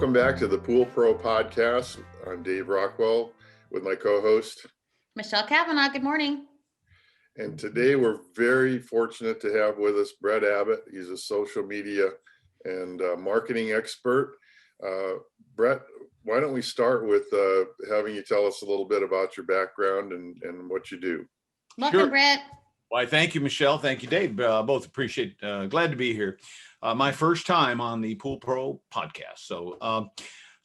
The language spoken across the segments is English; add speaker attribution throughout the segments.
Speaker 1: Welcome back to the Pool Pro Podcast. I'm Dave Rockwell with my co-host,
Speaker 2: Michelle Cavanaugh. Good morning.
Speaker 1: and today we're very fortunate to have with us Brett Abbott. He's a social media and marketing expert. Brett, why don't we start with having you tell us a little bit about your background and what you do?
Speaker 2: Welcome,
Speaker 3: Sure.
Speaker 2: Brett.
Speaker 3: Why, thank you, Michelle. Thank you, Dave. Both appreciate, glad to be here. My first time on the Pool Pro podcast. So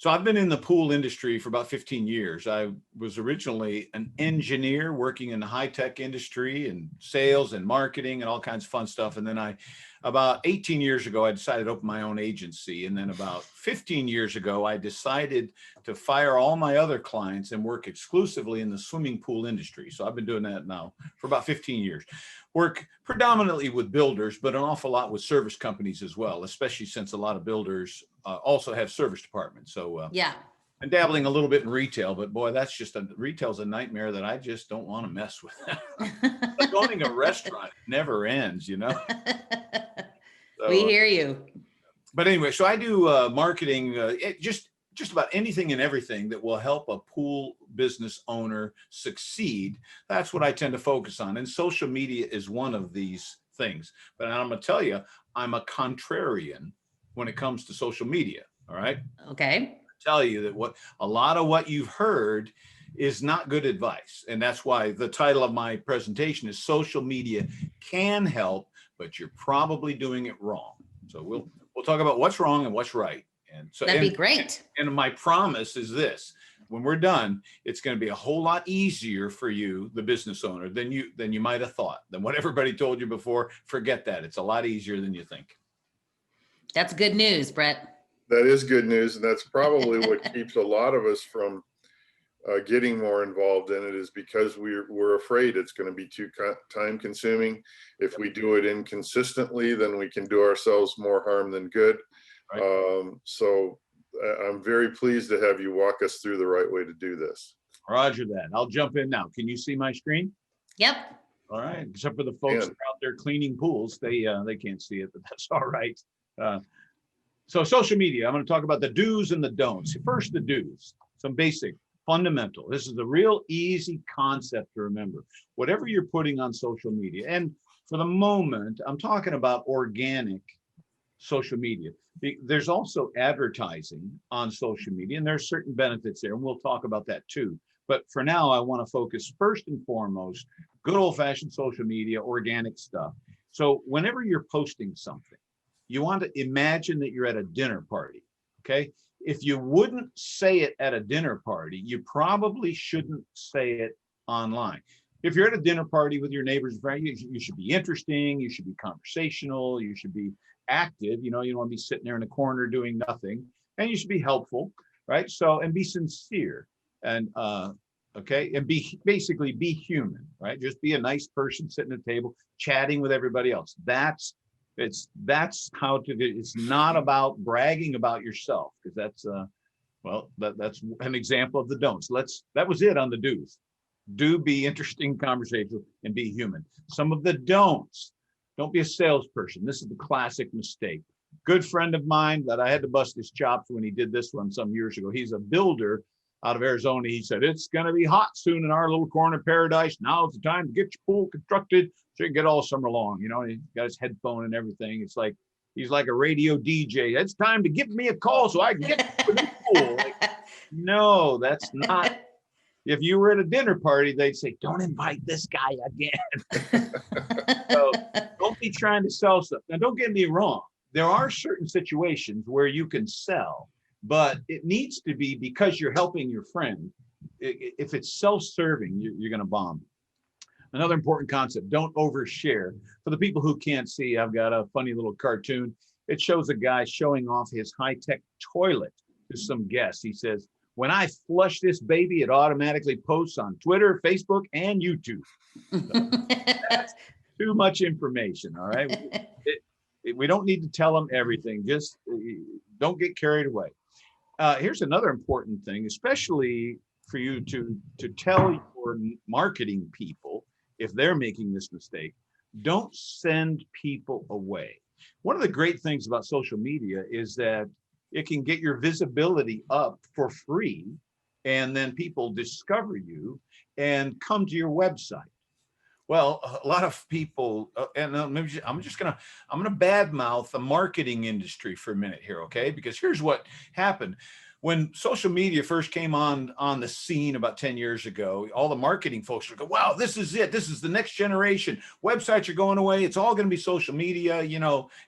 Speaker 3: I've been in the pool industry for about 15 years. I was originally an engineer working in the high-tech industry and sales and marketing and all kinds of fun stuff. And then about 18 years ago, I decided to open my own agency. And then about 15 years ago, I decided to fire all my other clients and work exclusively in the swimming pool industry. So I've been doing that now for about 15 years. Work predominantly with builders, but an awful lot with service companies as well, especially since a lot of builders also have service departments. So
Speaker 2: Yeah.
Speaker 3: I'm dabbling a little bit in retail, but boy, retail's a nightmare that I just don't want to mess with. Like owning a restaurant never ends, you know? So,
Speaker 2: We hear you.
Speaker 3: But anyway, so I do marketing, just about anything and everything that will help a pool business owner succeed. That's what I tend to focus on. And social media is one of these things. But I'm going to tell you, I'm a contrarian when it comes to social media. All right.
Speaker 2: Okay.
Speaker 3: Tell you that a lot of what you've heard is not good advice. And that's why the title of my presentation is Social Media Can Help, but you're probably doing it wrong. So we'll talk about what's wrong and what's right. And so
Speaker 2: That'd be great.
Speaker 3: And my promise is this: when we're done, it's going to be a whole lot easier for you, the business owner, than you might have thought. Than what everybody told you before. Forget that. It's a lot easier than you think.
Speaker 2: That's good news, Brett.
Speaker 1: That is good news, and that's probably what keeps a lot of us from getting more involved in it, is because we're afraid it's going to be too time consuming. If we do it inconsistently, then we can do ourselves more harm than good. Right. So I'm very pleased to have you walk us through the right way to do this.
Speaker 3: Roger that. I'll jump in now. Can you see my screen?
Speaker 2: Yep.
Speaker 3: All right. Except for the folks that are out there cleaning pools, they can't see it, but that's all right. So social media, I'm going to talk about the do's and the don'ts. First, the do's, some basic, fundamental. This is a real easy concept to remember. Whatever you're putting on social media, and for the moment, I'm talking about organic social media. There's also advertising on social media, and there's certain benefits there, and we'll talk about that too. But for now, I want to focus first and foremost, good old-fashioned social media, organic stuff. So whenever you're posting something, you want to imagine that you're at a dinner party, okay? If you wouldn't say it at a dinner party, you probably shouldn't say it online. If you're at a dinner party with your neighbors and friends, you should be interesting, you should be conversational, you should be active, you don't want to be sitting there in a corner doing nothing, and you should be helpful, right? So, and be sincere, and okay, and basically be human, right? Just be a nice person sitting at a table, chatting with everybody else. That's how to do. It's not about bragging about yourself, because that's that's an example of the don'ts. That was it on the do's. Do be interesting, conversational, and be human. Some of the don'ts: don't be a salesperson. This is the classic mistake. Good friend of mine that I had to bust his chops when he did this one some years ago. He's a builder out of Arizona. He said, it's going to be hot soon in our little corner paradise. Now's the time to get your pool constructed so you can get all summer long. He got his headphone and everything. It's like he's like a radio DJ. It's time to give me a call so I can get to the pool. Like, no, that's not. If you were at a dinner party, they'd say, don't invite this guy again. So don't be trying to sell stuff. Now, don't get me wrong. There are certain situations where you can sell, but it needs to be because you're helping your friend. If it's self-serving, you're going to bomb. Another important concept: don't overshare. For the people who can't see, I've got a funny little cartoon. It shows a guy showing off his high-tech toilet to some guests. He says, when I flush this baby, it automatically posts on Twitter, Facebook, and YouTube. So that's too much information, all right? We don't need to tell them everything. Just don't get carried away. Here's another important thing, especially for you to tell your marketing people if they're making this mistake. Don't send people away. One of the great things about social media is that it can get your visibility up for free. And then people discover you and come to your website. Well, a lot of people, maybe I'm gonna badmouth the marketing industry for a minute here, okay? Because here's what happened. When social media first came on the scene about 10 years ago, all the marketing folks would go, wow, this is it. This is the next generation. Websites are going away. It's all going to be social media,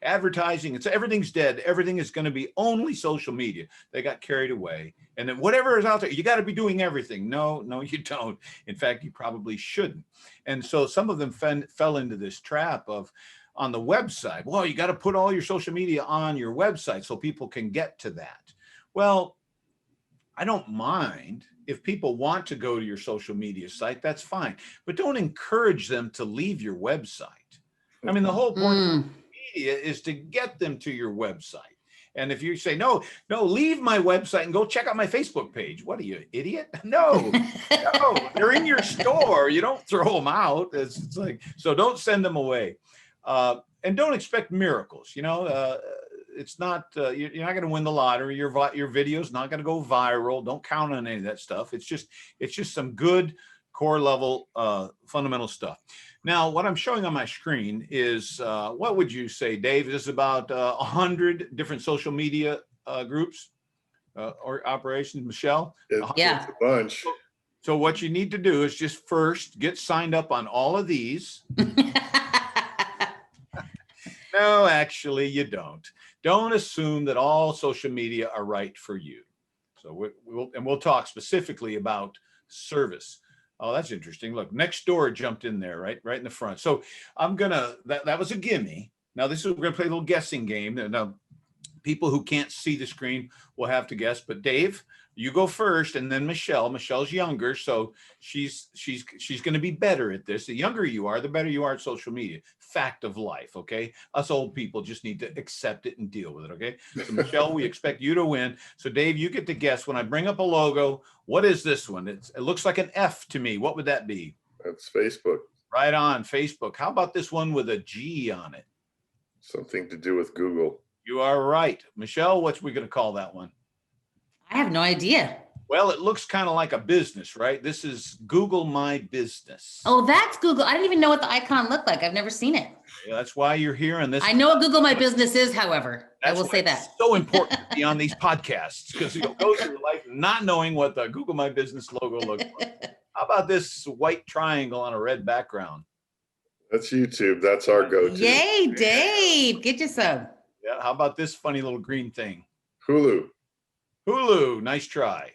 Speaker 3: advertising. Everything's dead. Everything is going to be only social media. They got carried away. And then whatever is out there, you got to be doing everything. No, you don't. In fact, you probably shouldn't. And so some of them fell into this trap of, on the website, well, you got to put all your social media on your website so people can get to that. Well, I don't mind if people want to go to your social media site, that's fine, but don't encourage them to leave your website. I mean, the whole point of media is to get them to your website. And if you say, no, leave my website and go check out my Facebook page. What are you, idiot? No, they're in your store. You don't throw them out. It's like, so don't send them away. And don't expect miracles, it's not, you're not going to win the lottery. Your video's not going to go viral. Don't count on any of that stuff. It's just some good core level fundamental stuff. Now, what I'm showing on my screen is, what would you say, Dave? Is about 100 different social media groups or operations, Michelle?
Speaker 2: Yeah.
Speaker 1: It's a bunch.
Speaker 3: So what you need to do is just first get signed up on all of these. No, actually, you don't. Don't assume that all social media are right for you. So we'll talk specifically about service. Oh, that's interesting. Look, Nextdoor jumped in there, right in the front. So I'm gonna, that was a gimme. Now we're gonna play a little guessing game. Now, people who can't see the screen will have to guess. But Dave, you go first, and then Michelle. Michelle's younger, so she's going to be better at this. The younger you are, the better you are at social media. Fact of life, okay? Us old people just need to accept it and deal with it, okay? So Michelle, we expect you to win. So Dave, you get to guess. When I bring up a logo, what is this one? It looks like an F to me. What would that be?
Speaker 1: That's Facebook.
Speaker 3: Right on, Facebook. How about this one with a G on it?
Speaker 1: Something to do with Google.
Speaker 3: You are right. Michelle, what's we going to call that one?
Speaker 2: I have no idea.
Speaker 3: Well, it looks kind of like a business, right? This is Google My Business.
Speaker 2: Oh, that's Google. I didn't even know what the icon looked like. I've never seen it.
Speaker 3: Yeah, that's why you're here on this.
Speaker 2: I know what Google My Business is, however. I will say that.
Speaker 3: It's so important to be on these podcasts because you'll go through your life not knowing what the Google My Business logo looks like. How about this white triangle on a red background?
Speaker 1: That's YouTube. That's our go-to.
Speaker 2: Yay, Dave. Get you some.
Speaker 3: Yeah. How about this funny little green thing?
Speaker 1: Hulu.
Speaker 3: Hulu. Nice try.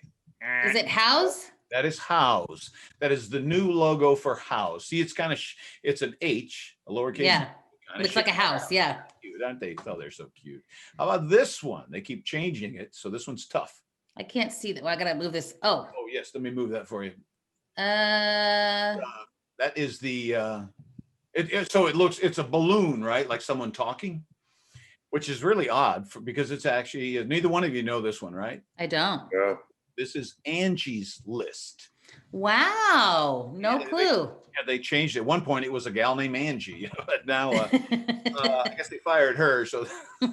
Speaker 2: Is it House?
Speaker 3: That is House. That is the new logo for House. See, it's kind of, it's an H, a lowercase.
Speaker 2: Yeah.
Speaker 3: Kinda
Speaker 2: Looks like a
Speaker 3: shaped
Speaker 2: house.
Speaker 3: around.
Speaker 2: Yeah.
Speaker 3: Cute, aren't they? Oh, they're so cute. How about this one? They keep changing it. So this one's tough.
Speaker 2: I can't see that. Well, I got to move this. Oh,
Speaker 3: Oh, yes. Let me move that for you.
Speaker 2: uh,
Speaker 3: That is the, so it looks, it's a balloon, right? Like someone talking, which is really odd because it's actually, neither one of you know this one, right?
Speaker 2: I don't.
Speaker 1: Yeah.
Speaker 3: This is Angie's List.
Speaker 2: Wow. No
Speaker 3: Yeah,
Speaker 2: clue.
Speaker 3: Yeah, they changed it. At one point, it was a gal named Angie, but now I guess they fired her. So,
Speaker 1: Or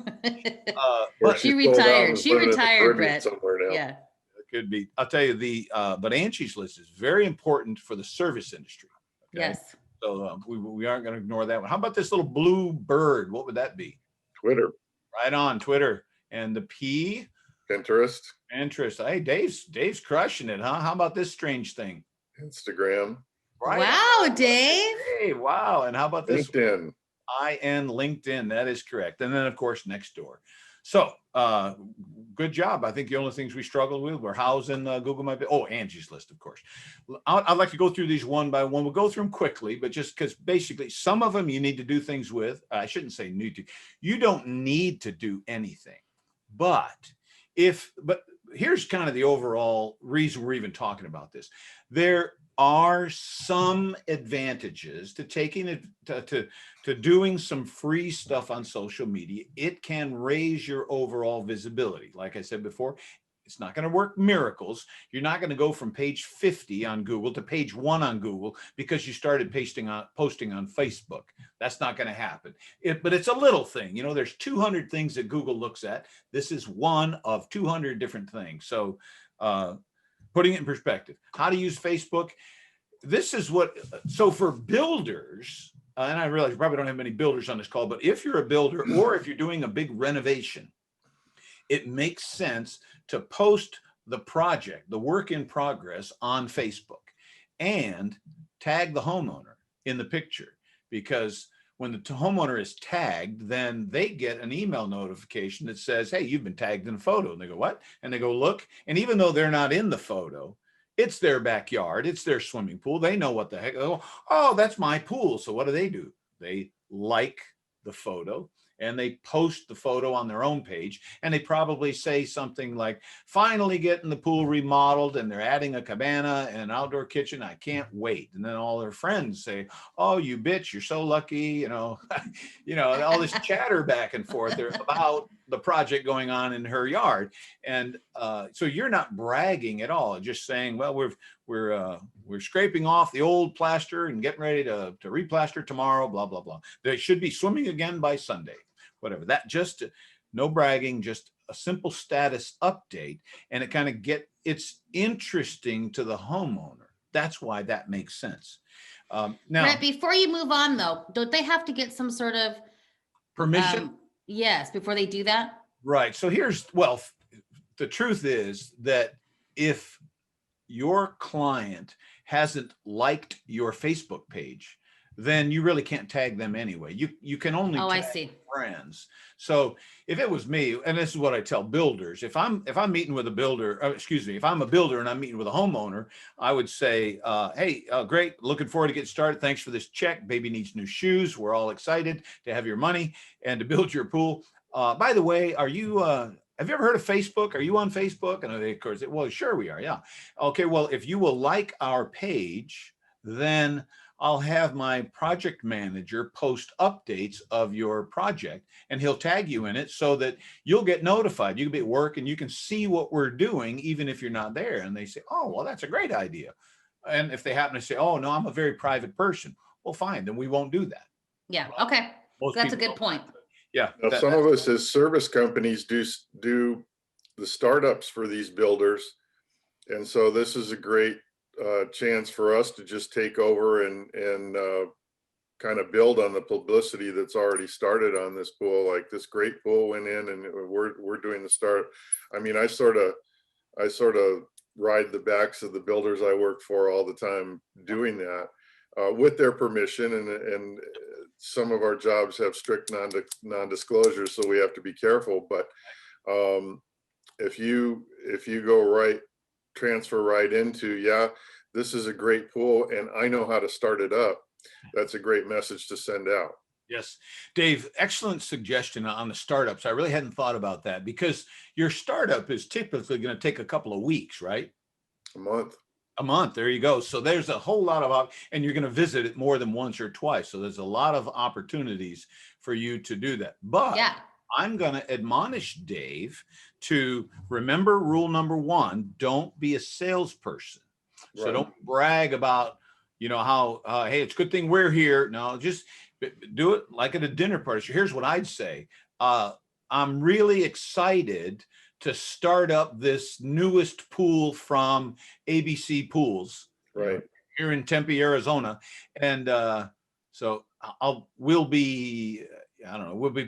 Speaker 3: but
Speaker 2: She
Speaker 1: sold out
Speaker 2: retired.
Speaker 1: and
Speaker 2: She
Speaker 1: put it in the
Speaker 2: retired,
Speaker 1: Caribbean
Speaker 2: Brett.
Speaker 1: somewhere now.
Speaker 2: Yeah.
Speaker 3: it could be. I'll tell you but Angie's List is very important for the service industry. Okay?
Speaker 2: Yes.
Speaker 3: So we aren't going to ignore that one. How about this little blue bird? What would that be?
Speaker 1: Twitter,
Speaker 3: Right on, Twitter. And the P,
Speaker 1: Pinterest,
Speaker 3: interest. Hey, Dave's crushing it, huh? How about this strange thing?
Speaker 1: Instagram,
Speaker 3: Right.
Speaker 2: Wow, Dave.
Speaker 3: Hey, wow. And how about this?
Speaker 1: LinkedIn.
Speaker 3: LinkedIn. That is correct. And then, of course, Nextdoor. So good job. I think the only things we struggled with were House and Google My Business. Oh, Angie's List, of course. I'd like to go through these one by one. We'll go through them quickly, but just because basically some of them you need to do things with. I shouldn't say need to. You don't need to do anything. But here's kind of the overall reason we're even talking about this. There are some advantages to taking it to doing some free stuff on social media. It can raise your overall visibility. Like I said before, It's not going to work miracles. You're not going to go from page 50 on Google to page 1 on Google because you started posting on Facebook. That's not going to happen. But it's a little thing. You know, there's 200 things that Google looks at. This is one of 200 different things. So putting it in perspective, how to use Facebook. This is what, so for builders, and I realize you probably don't have many builders on this call, but if you're a builder or if you're doing a big renovation, it makes sense to post the project, the work in progress on Facebook and tag the homeowner in the picture, because when the homeowner is tagged, then they get an email notification that says, hey, you've been tagged in a photo. And they go, what? And they go, look. And even though they're not in the photo, it's their backyard, it's their swimming pool. They know what the heck. They go, oh, that's my pool. So what do? They like the photo and they post the photo on their own page. And they probably say something like, finally getting the pool remodeled and they're adding a cabana and an outdoor kitchen. I can't wait. And then all their friends say, oh, you bitch, you're so lucky. You know, all this chatter back and forth about the project going on in her yard. And so you're not bragging at all, just saying, well, we're scraping off the old plaster and getting ready to replaster tomorrow, blah, blah, blah. They should be swimming again by Sunday, whatever. That just no bragging, just a simple status update. And it kind of it's interesting to the homeowner. That's why that makes sense. Now,
Speaker 2: Brett, before you move on though, don't they have to get some sort of
Speaker 3: permission?
Speaker 2: Yes, before they do that?
Speaker 3: Right. So the truth is that if your client hasn't liked your Facebook page, then you really can't tag them anyway. You can only
Speaker 2: I
Speaker 3: tag
Speaker 2: see.
Speaker 3: friends. So if it was me, and this is what I tell builders, if I'm meeting with a builder, if I'm a builder and I'm meeting with a homeowner, I would say, hey, great, looking forward to get started. Thanks for this check. Baby needs new shoes. We're all excited to have your money and to build your pool. By the way, have you ever heard of Facebook? Are you on Facebook? And of course, well, sure we are. Yeah. Okay. Well, if you will like our page, then I'll have my project manager post updates of your project and he'll tag you in it so that you'll get notified. You can be at work and you can see what we're doing, even if you're not there. And they say, oh, well, that's a great idea. And if they happen to say, oh, no, I'm a very private person. Well, fine, then we won't do that.
Speaker 2: Yeah. Okay. That's a good point.
Speaker 3: Yeah.
Speaker 1: Now, some of us as service companies do the startups for these builders. And so this is a great chance for us to just take over and kind of build on the publicity that's already started on this pool. Like, this great pool went in and we're doing the start. I mean, I sort of ride the backs of the builders I work for all the time doing that with their permission, and some of our jobs have strict non-disclosure, so we have to be careful. But if you go transfer right into, this is a great pool and I know how to start it up, that's a great message to send out.
Speaker 3: Yes. Dave, excellent suggestion on the startups. I really hadn't thought about that, because your startup is typically going to take a couple of weeks, right?
Speaker 1: A
Speaker 3: month. There you go. So there's a whole lot of, and you're going to visit it more than once or twice. So there's a lot of opportunities for you to do that. But yeah, I'm going to admonish Dave to remember rule number 1, don't be a salesperson. Right. So don't brag about, how, hey, it's a good thing we're here. No, just do it like at a dinner party. So here's what I'd say. I'm really excited to start up this newest pool from ABC Pools, right here in Tempe, Arizona. And so we'll be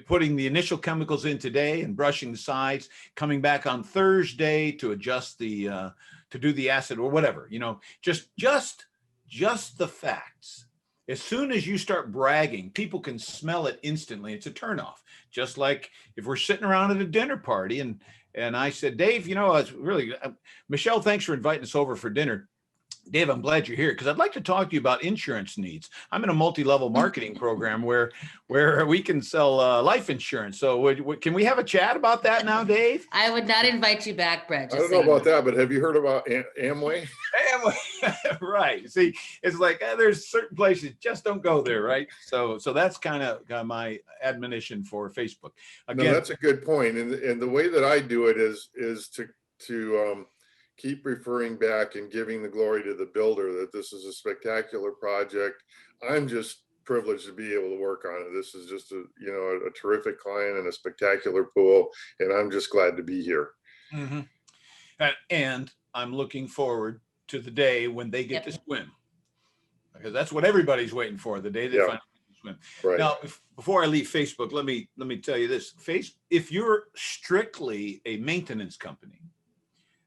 Speaker 3: putting the initial chemicals in today and brushing the sides, coming back on Thursday to adjust to do the acid or whatever, just the facts. As soon as you start bragging, people can smell it instantly. It's a turnoff. Just like if we're sitting around at a dinner party and I said, Dave, it's really, Michelle, thanks for inviting us over for dinner. Dave, I'm glad you're here because I'd like to talk to you about insurance needs. I'm in a multi-level marketing program where we can sell life insurance. So can we have a chat about that now, Dave?
Speaker 2: I would not invite you back, Brett.
Speaker 1: I don't know about that, but have you heard about Amway?
Speaker 3: Amway, right. See, it's like there's certain places, just don't go there, right? So that's kind of my admonition for Facebook.
Speaker 1: Again, no, that's a good point. And the way that I do it is to keep referring back and giving the glory to the builder that this is a spectacular project. I'm just privileged to be able to work on it. This is just a terrific client and a spectacular pool, and I'm just glad to be here.
Speaker 3: Mhm. And I'm looking forward to the day when they get
Speaker 2: Yep.
Speaker 3: to swim, because that's what everybody's waiting for, the day they
Speaker 1: Yeah.
Speaker 3: finally get to swim.
Speaker 1: Right.
Speaker 3: Now, before I leave Facebook, let me tell you this. If you're strictly a maintenance company,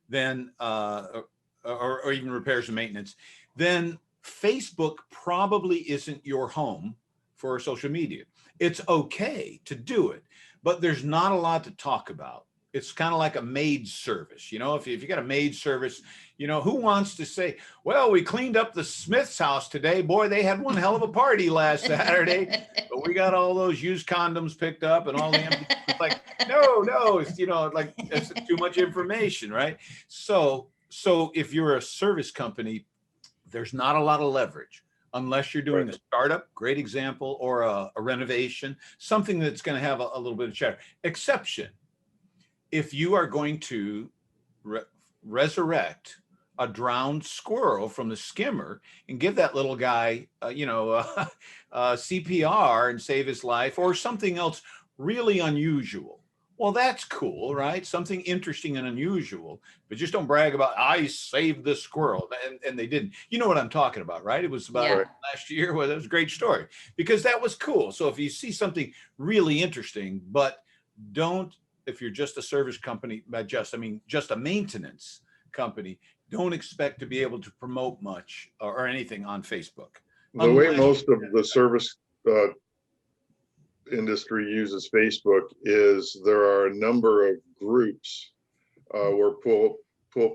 Speaker 3: then or even repairs and maintenance, then Facebook probably isn't your home for social media. It's okay to do it, but there's not a lot to talk about. It's kind of like a maid service. If you got a maid service, who wants to say, well, we cleaned up the Smith's house today. Boy, they had one hell of a party last Saturday, but we got all those used condoms picked up and all the empty. It's like, no, it's, like it's too much information, right? So if you're a service company, there's not a lot of leverage unless you're doing
Speaker 1: Right.
Speaker 3: a startup, great example, or a renovation, something that's going to have a little bit of chatter. Exception, if you are going to resurrect a drowned squirrel from the skimmer and give that little guy, CPR and save his life, or something else really unusual. Well, that's cool, right? Something interesting and unusual, but just don't brag about, I saved the squirrel. And they didn't. You know what I'm talking about, right? It was about
Speaker 2: Yeah.
Speaker 3: last year. Well, that was a great story because that was cool. So if you see something really interesting, but if you're just a service company, just a maintenance company, don't expect to be able to promote much or anything on Facebook.
Speaker 1: The way
Speaker 3: Unless-
Speaker 1: most of the service industry uses Facebook is there are a number of groups where pool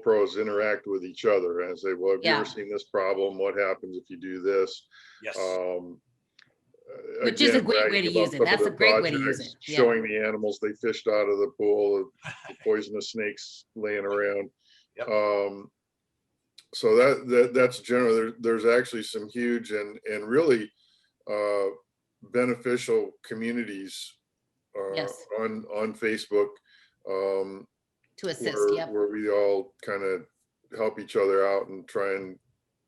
Speaker 1: pros interact with each other and say, well, have you
Speaker 2: Yeah.
Speaker 1: ever seen this problem? What happens if you do this?
Speaker 3: Yes.
Speaker 2: Which is a
Speaker 1: Again,
Speaker 2: great way to
Speaker 1: bragging about
Speaker 2: use it.
Speaker 1: some of
Speaker 2: That's a
Speaker 1: their
Speaker 2: great way to use
Speaker 1: projects,
Speaker 2: it. Yeah.
Speaker 1: showing the animals they fished out of the pool, the poisonous snakes laying around.
Speaker 3: Yep.
Speaker 1: So that's generally, there's actually some huge and really beneficial communities
Speaker 2: Yes.
Speaker 1: on Facebook,
Speaker 2: To assist. Yep.
Speaker 1: where we all kind of help each other out and try and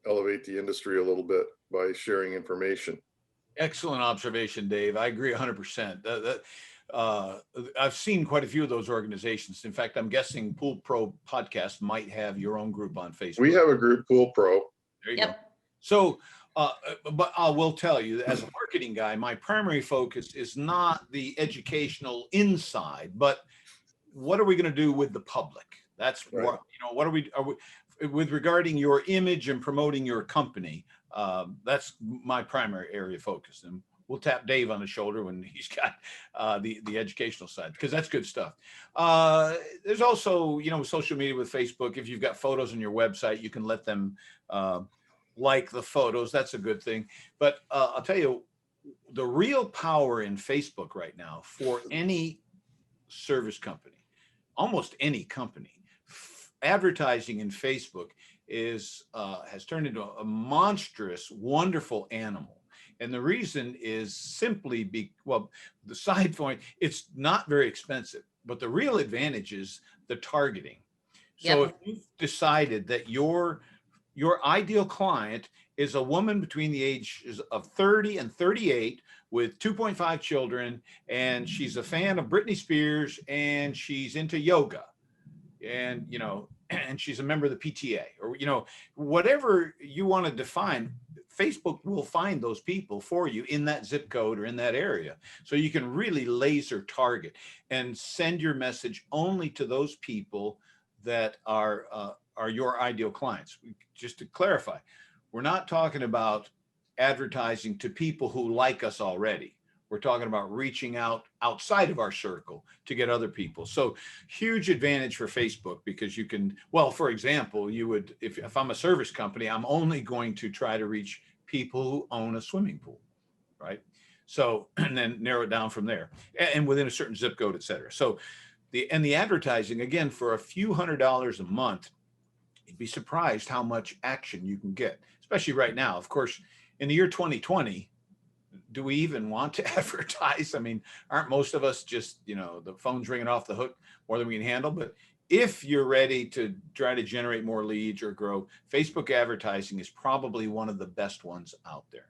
Speaker 1: elevate the industry a little bit by sharing information.
Speaker 3: Excellent observation, Dave. I agree 100%. I've seen quite a few of those organizations. In fact, I'm guessing Pool Pro Podcast might have your own group on Facebook.
Speaker 1: We have a group, Pool Pro.
Speaker 3: There you go.
Speaker 2: Yep.
Speaker 3: So, but I will tell you, as a marketing guy, my primary focus is not the educational inside, but what are we going to do with the public? That's
Speaker 1: Right.
Speaker 3: what are we with regarding your image and promoting your company? That's my primary area of focus, and we'll tap Dave on the shoulder when he's got the educational side, because that's good stuff. There's also, social media with Facebook. If you've got photos on your website, you can let them like the photos. That's a good thing. But I'll tell you, the real power in Facebook right now for any service company, almost any company, advertising in Facebook has turned into a monstrous, wonderful animal. And the reason is simply the side point, it's not very expensive, but the real advantage is the targeting. So
Speaker 2: Yep.
Speaker 3: if you've decided that your ideal client is a woman between the ages of 30 and 38 with 2.5 children, and she's a fan of Britney Spears, and she's into yoga, and and she's a member of the PTA, or whatever you want to define, Facebook will find those people for you in that zip code or in that area. So you can really laser target and send your message only to those people that are your ideal clients. Just to clarify, we're not talking about advertising to people who like us already. We're talking about reaching out outside of our circle to get other people. So huge advantage for Facebook, because you can, for example, you would, if I'm a service company, I'm only going to try to reach people who own a swimming pool, right? So, and then narrow it down from there, and within a certain zip code, et cetera. So the advertising, again, for a few $100s a month, you'd be surprised how much action you can get, especially right now. Of course, in the year 2020, do we even want to advertise? I mean, aren't most of us just, the phone's ringing off the hook more than we can handle? But if you're ready to try to generate more leads or grow, Facebook advertising is probably one of the best ones out there.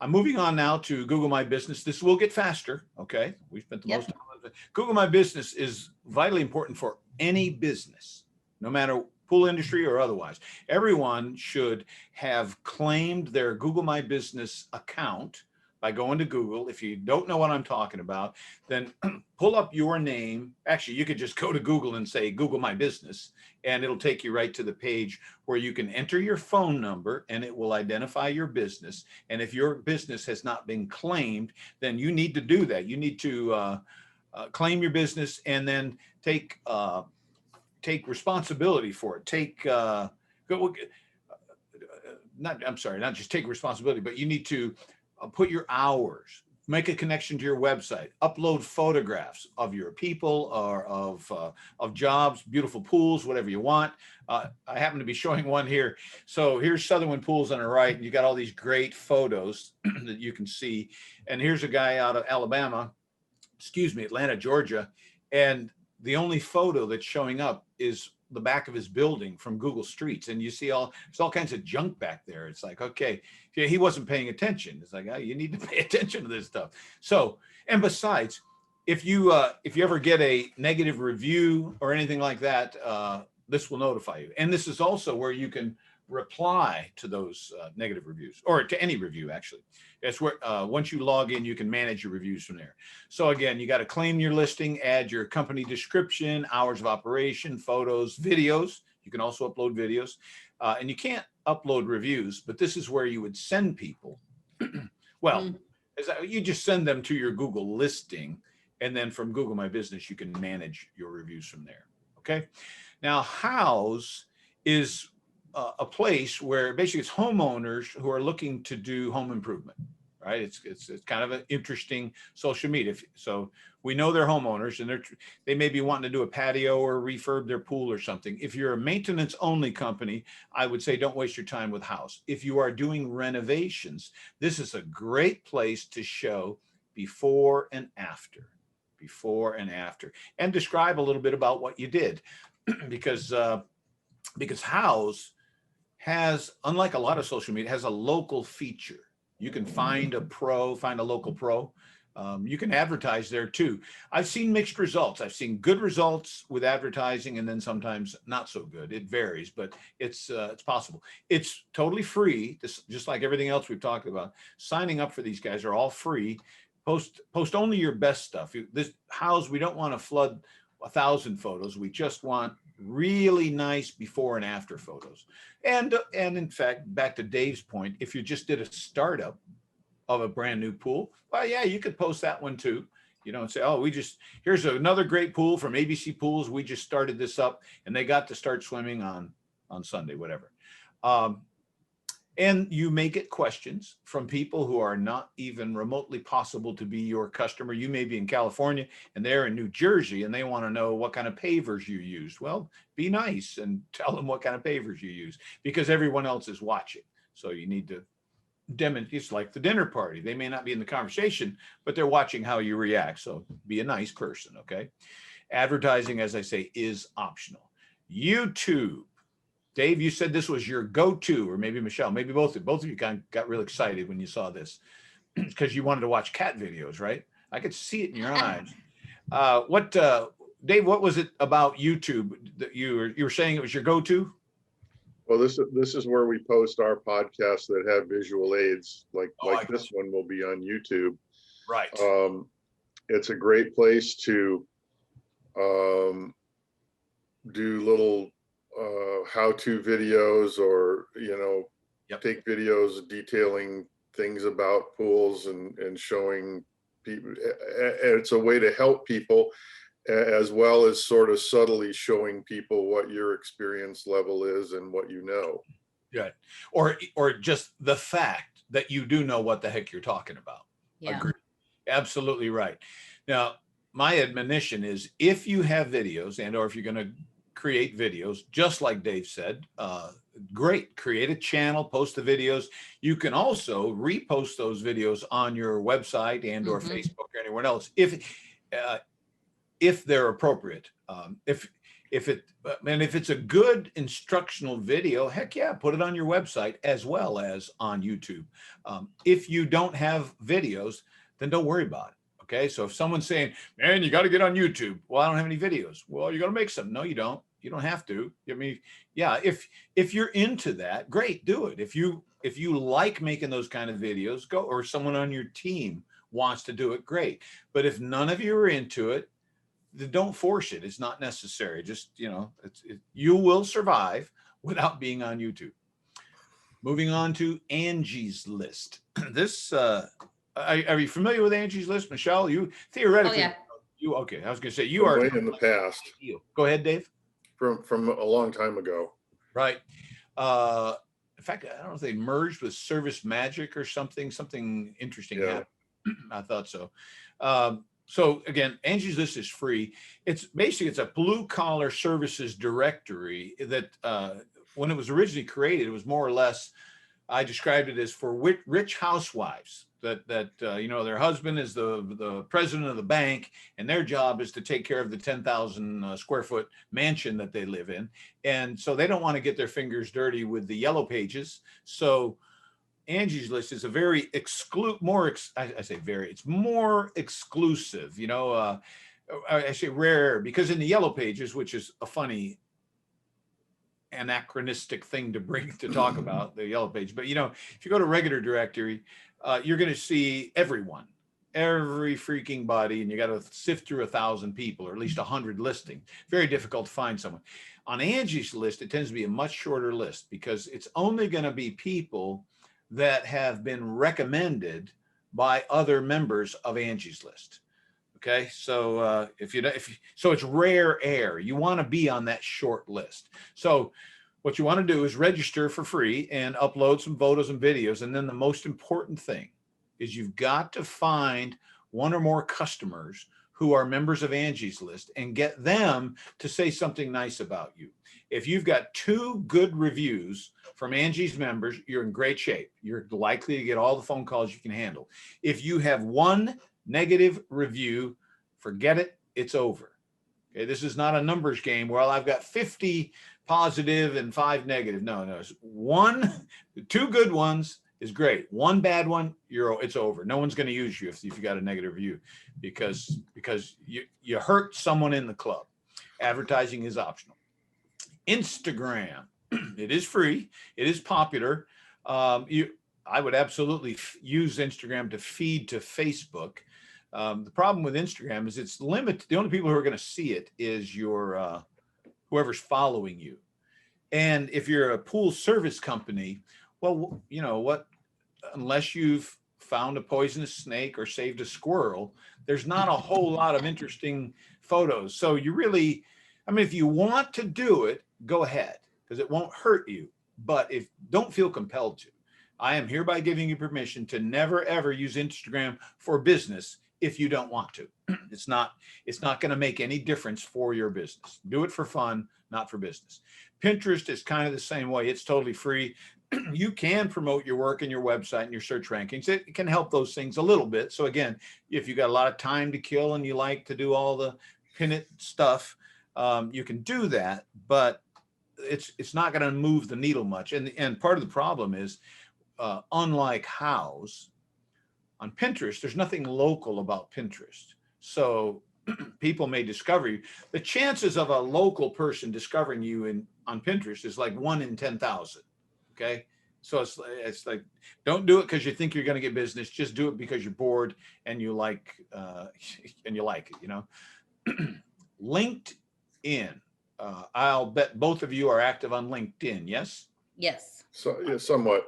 Speaker 3: I'm moving on now to Google My Business. This will get faster. Okay. We spent the
Speaker 2: Yep.
Speaker 3: most time on it. Google My Business is vitally important for any business, no matter pool industry or otherwise. Everyone should have claimed their Google My Business account by going to Google. If you don't know what I'm talking about, then pull up your name. Actually, you could just go to Google and say Google My Business, and it'll take you right to the page where you can enter your phone number and it will identify your business. And if your business has not been claimed, then you need to do that. You need to claim your business and then take responsibility for it. Not just take responsibility, but you need to put your hours, make a connection to your website, upload photographs of your people or of jobs, beautiful pools, whatever you want. I happen to be showing one here. So here's Sutherland Pools on the right, and you got all these great photos that you can see. And here's a guy out of Atlanta, Georgia. And the only photo that's showing up is the back of his building from Google Streets. And you see there's all kinds of junk back there. It's like, okay, yeah, he wasn't paying attention. It's like, oh, you need to pay attention to this stuff. So, and besides, if you ever get a negative review or anything like that, this will notify you. And this is also where you can reply to those negative reviews, or to any review, actually. That's where once you log in, you can manage your reviews from there. So again, you got to claim your listing, add your company description, hours of operation, photos, videos. You can also upload videos, and you can't upload reviews, but this is where you would send people. Well, you just send them to your Google listing, and then from Google My Business, you can manage your reviews from there. Okay. Now, Houzz is a place where basically it's homeowners who are looking to do home improvement, right? It's kind of an interesting social media. So we know they're homeowners, and they may be wanting to do a patio or refurb their pool or something. If you're a maintenance only company, I would say don't waste your time with Houzz. If you are doing renovations, this is a great place to show before and after, and describe a little bit about what you did, because Houzz has, unlike a lot of social media, has a local feature. You can find a local pro. You can advertise there too. I've seen mixed results. I've seen good results with advertising, and then sometimes not so good. It varies, but it's possible. It's totally free, just like everything else we've talked about. Signing up for these guys are all free. Post only your best stuff. This Houzz, we don't want to flood 1,000 photos. We just want really nice before and after photos. And in fact, back to Dave's point, if you just did a startup of a brand new pool, well, yeah, you could post that one too. And say, oh, here's another great pool from ABC Pools. We just started this up, and they got to start swimming on Sunday, whatever. And you may get questions from people who are not even remotely possible to be your customer. You may be in California and they're in New Jersey, and they want to know what kind of pavers you use. Well, be nice and tell them what kind of pavers you use, because everyone else is watching. So you need to demonstrate. It's like the dinner party. They may not be in the conversation, but they're watching how you react. So be a nice person, okay? Advertising, as I say, is optional. YouTube. Dave, you said this was your go-to, or maybe Michelle, maybe both of you kind of got real excited when you saw this because you wanted to watch cat videos, right? I could see it in your eyes. Dave, what was it about YouTube that you were saying it was your go-to?
Speaker 1: Well, this is where we post our podcasts that have visual aids, like this one will be on YouTube.
Speaker 3: Right.
Speaker 1: It's a great place to do little how-to videos, or take videos detailing things about pools and showing people. It's a way to help people, as well as sort of subtly showing people what your experience level is and what you know.
Speaker 3: Yeah. Or just the fact that you do know what the heck you're talking about.
Speaker 2: Yeah.
Speaker 3: Agreed. Absolutely right. Now, my admonition is, if you have videos or if you're going to create videos, just like Dave said, great, create a channel, post the videos. You can also repost those videos on your website and or Facebook or anywhere else if they're appropriate. If if it's a good instructional video, heck yeah, put it on your website as well as on YouTube. If you don't have videos, then don't worry about it. Okay. So if someone's saying, man, you got to get on YouTube. Well, I don't have any videos. Well, you're going to make some. No, you don't. You don't have to. I mean, yeah, if you're into that, great, do it. If you like making those kind of videos, go, or someone on your team wants to do it, great. But if none of you are into it, then don't force it. It's not necessary. Just, you will survive without being on YouTube. Moving on to Angie's List. This, are you familiar with Angie's List, Michelle? You theoretically,
Speaker 2: Oh, yeah.
Speaker 3: Okay. I was going to say you are
Speaker 1: Way in the past,
Speaker 3: Go ahead, Dave.
Speaker 1: from a long time ago.
Speaker 3: Right. In fact, I don't know if they merged with Service Magic or something interesting
Speaker 1: Yeah.
Speaker 3: happened. I thought so. So again, Angie's List is free. It's a blue collar services directory that when it was originally created, it was more or less, I described it as for rich housewives that their husband is the president of the bank, and their job is to take care of the 10,000 square foot mansion that they live in. And so they don't want to get their fingers dirty with the yellow pages. So Angie's List is a very it's more exclusive, I say rare, because in the yellow pages, which is a funny anachronistic thing to bring to talk about, the yellow page. But if you go to regular directory, you're going to see every freaking body, and you got to sift through 1,000 people, or at least 100 listing. Very difficult to find someone. On Angie's List, it tends to be a much shorter list because it's only going to be people that have been recommended by other members of Angie's List. Okay, so so it's rare air. You want to be on that short list. So what you want to do is register for free and upload some photos and videos. And then the most important thing is you've got to find one or more customers who are members of Angie's List and get them to say something nice about you. If you've got 2 good reviews from Angie's members, you're in great shape. You're likely to get all the phone calls you can handle. If you have 1 negative review, forget it, it's over. Okay, this is not a numbers game. Well, I've got 50 positive and 5 negative. No, it's 2 good ones is great. 1 bad one, it's over. No one's going to use you if you got a negative review because you hurt someone in the club. Advertising is optional. Instagram, it is free. It is popular. I would absolutely use Instagram to feed to Facebook. The problem with Instagram is it's limited. The only people who are going to see it is your whoever's following you. And if you're a pool service company, well, you know what? Unless you've found a poisonous snake or saved a squirrel, there's not a whole lot of interesting photos. So you really, if you want to do it, go ahead because it won't hurt you. But don't feel compelled to. I am hereby giving you permission to never, ever use Instagram for business if you don't want to. It's not going to make any difference for your business. Do it for fun, not for business. Pinterest is kind of the same way. It's totally free. You can promote your work and your website and your search rankings. It can help those things a little bit. So again, if you got a lot of time to kill and you like to do all the pin it stuff, you can do that, but it's not going to move the needle much. And part of the problem is, unlike Houzz, on Pinterest, there's nothing local about Pinterest. So people may discover you. The chances of a local person discovering you on Pinterest is like 1 in 10,000. Okay. So it's like, don't do it because you think you're going to get business. Just do it because you're bored and you like it, LinkedIn. I'll bet both of you are active on LinkedIn. Yes.
Speaker 2: Yes.
Speaker 1: So yeah, somewhat.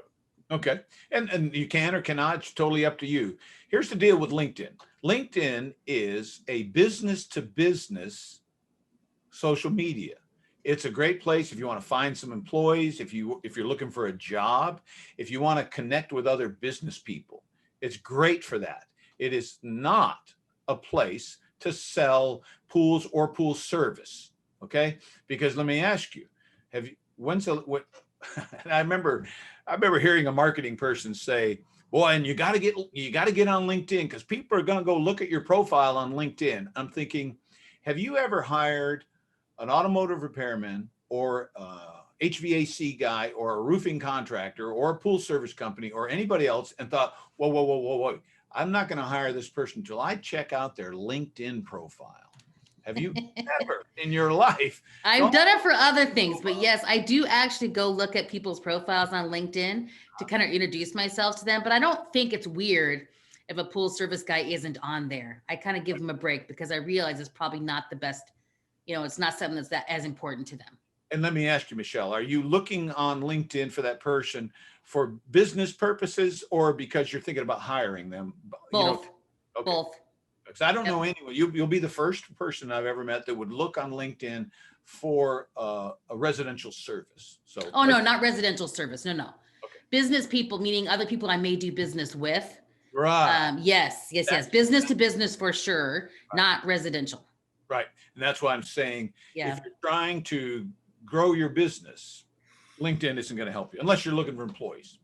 Speaker 3: Okay. And you can or cannot, it's totally up to you. Here's the deal with LinkedIn. LinkedIn is a business to business social media. It's a great place if you want to find some employees, if you're looking for a job, if you want to connect with other business people. It's great for that. It is not a place to sell pools or pool service. Okay? Because let me ask you, I remember hearing a marketing person say, boy, and you got to get on LinkedIn because people are going to go look at your profile on LinkedIn. I'm thinking, have you ever hired an automotive repairman or HVAC guy or a roofing contractor or a pool service company or anybody else and thought, whoa, whoa, whoa, whoa, whoa, I'm not going to hire this person until I check out their LinkedIn profile. Have you ever in your life?
Speaker 2: I've done it for other things, but yes, I do actually go look at people's profiles on LinkedIn to kind of introduce myself to them. But I don't think it's weird if a pool service guy isn't on there. I kind of give them a break because I realize it's probably not the best, it's not something that's that as important to them.
Speaker 3: And let me ask you, Michelle, are you looking on LinkedIn for that person for business purposes or because you're thinking about hiring them?
Speaker 2: Both.
Speaker 3: Okay.
Speaker 2: Both.
Speaker 3: Because I don't know anyone. You'll be the first person I've ever met that would look on LinkedIn for a residential service. So.
Speaker 2: Oh, no, not residential service. No.
Speaker 3: Okay.
Speaker 2: Business people, meaning other people I may do business with.
Speaker 3: Right.
Speaker 2: Yes. Business to business for sure, not residential.
Speaker 3: Right. And that's why I'm saying
Speaker 2: Yeah.
Speaker 3: if you're trying to grow your business, LinkedIn isn't going to help you unless you're looking for employees.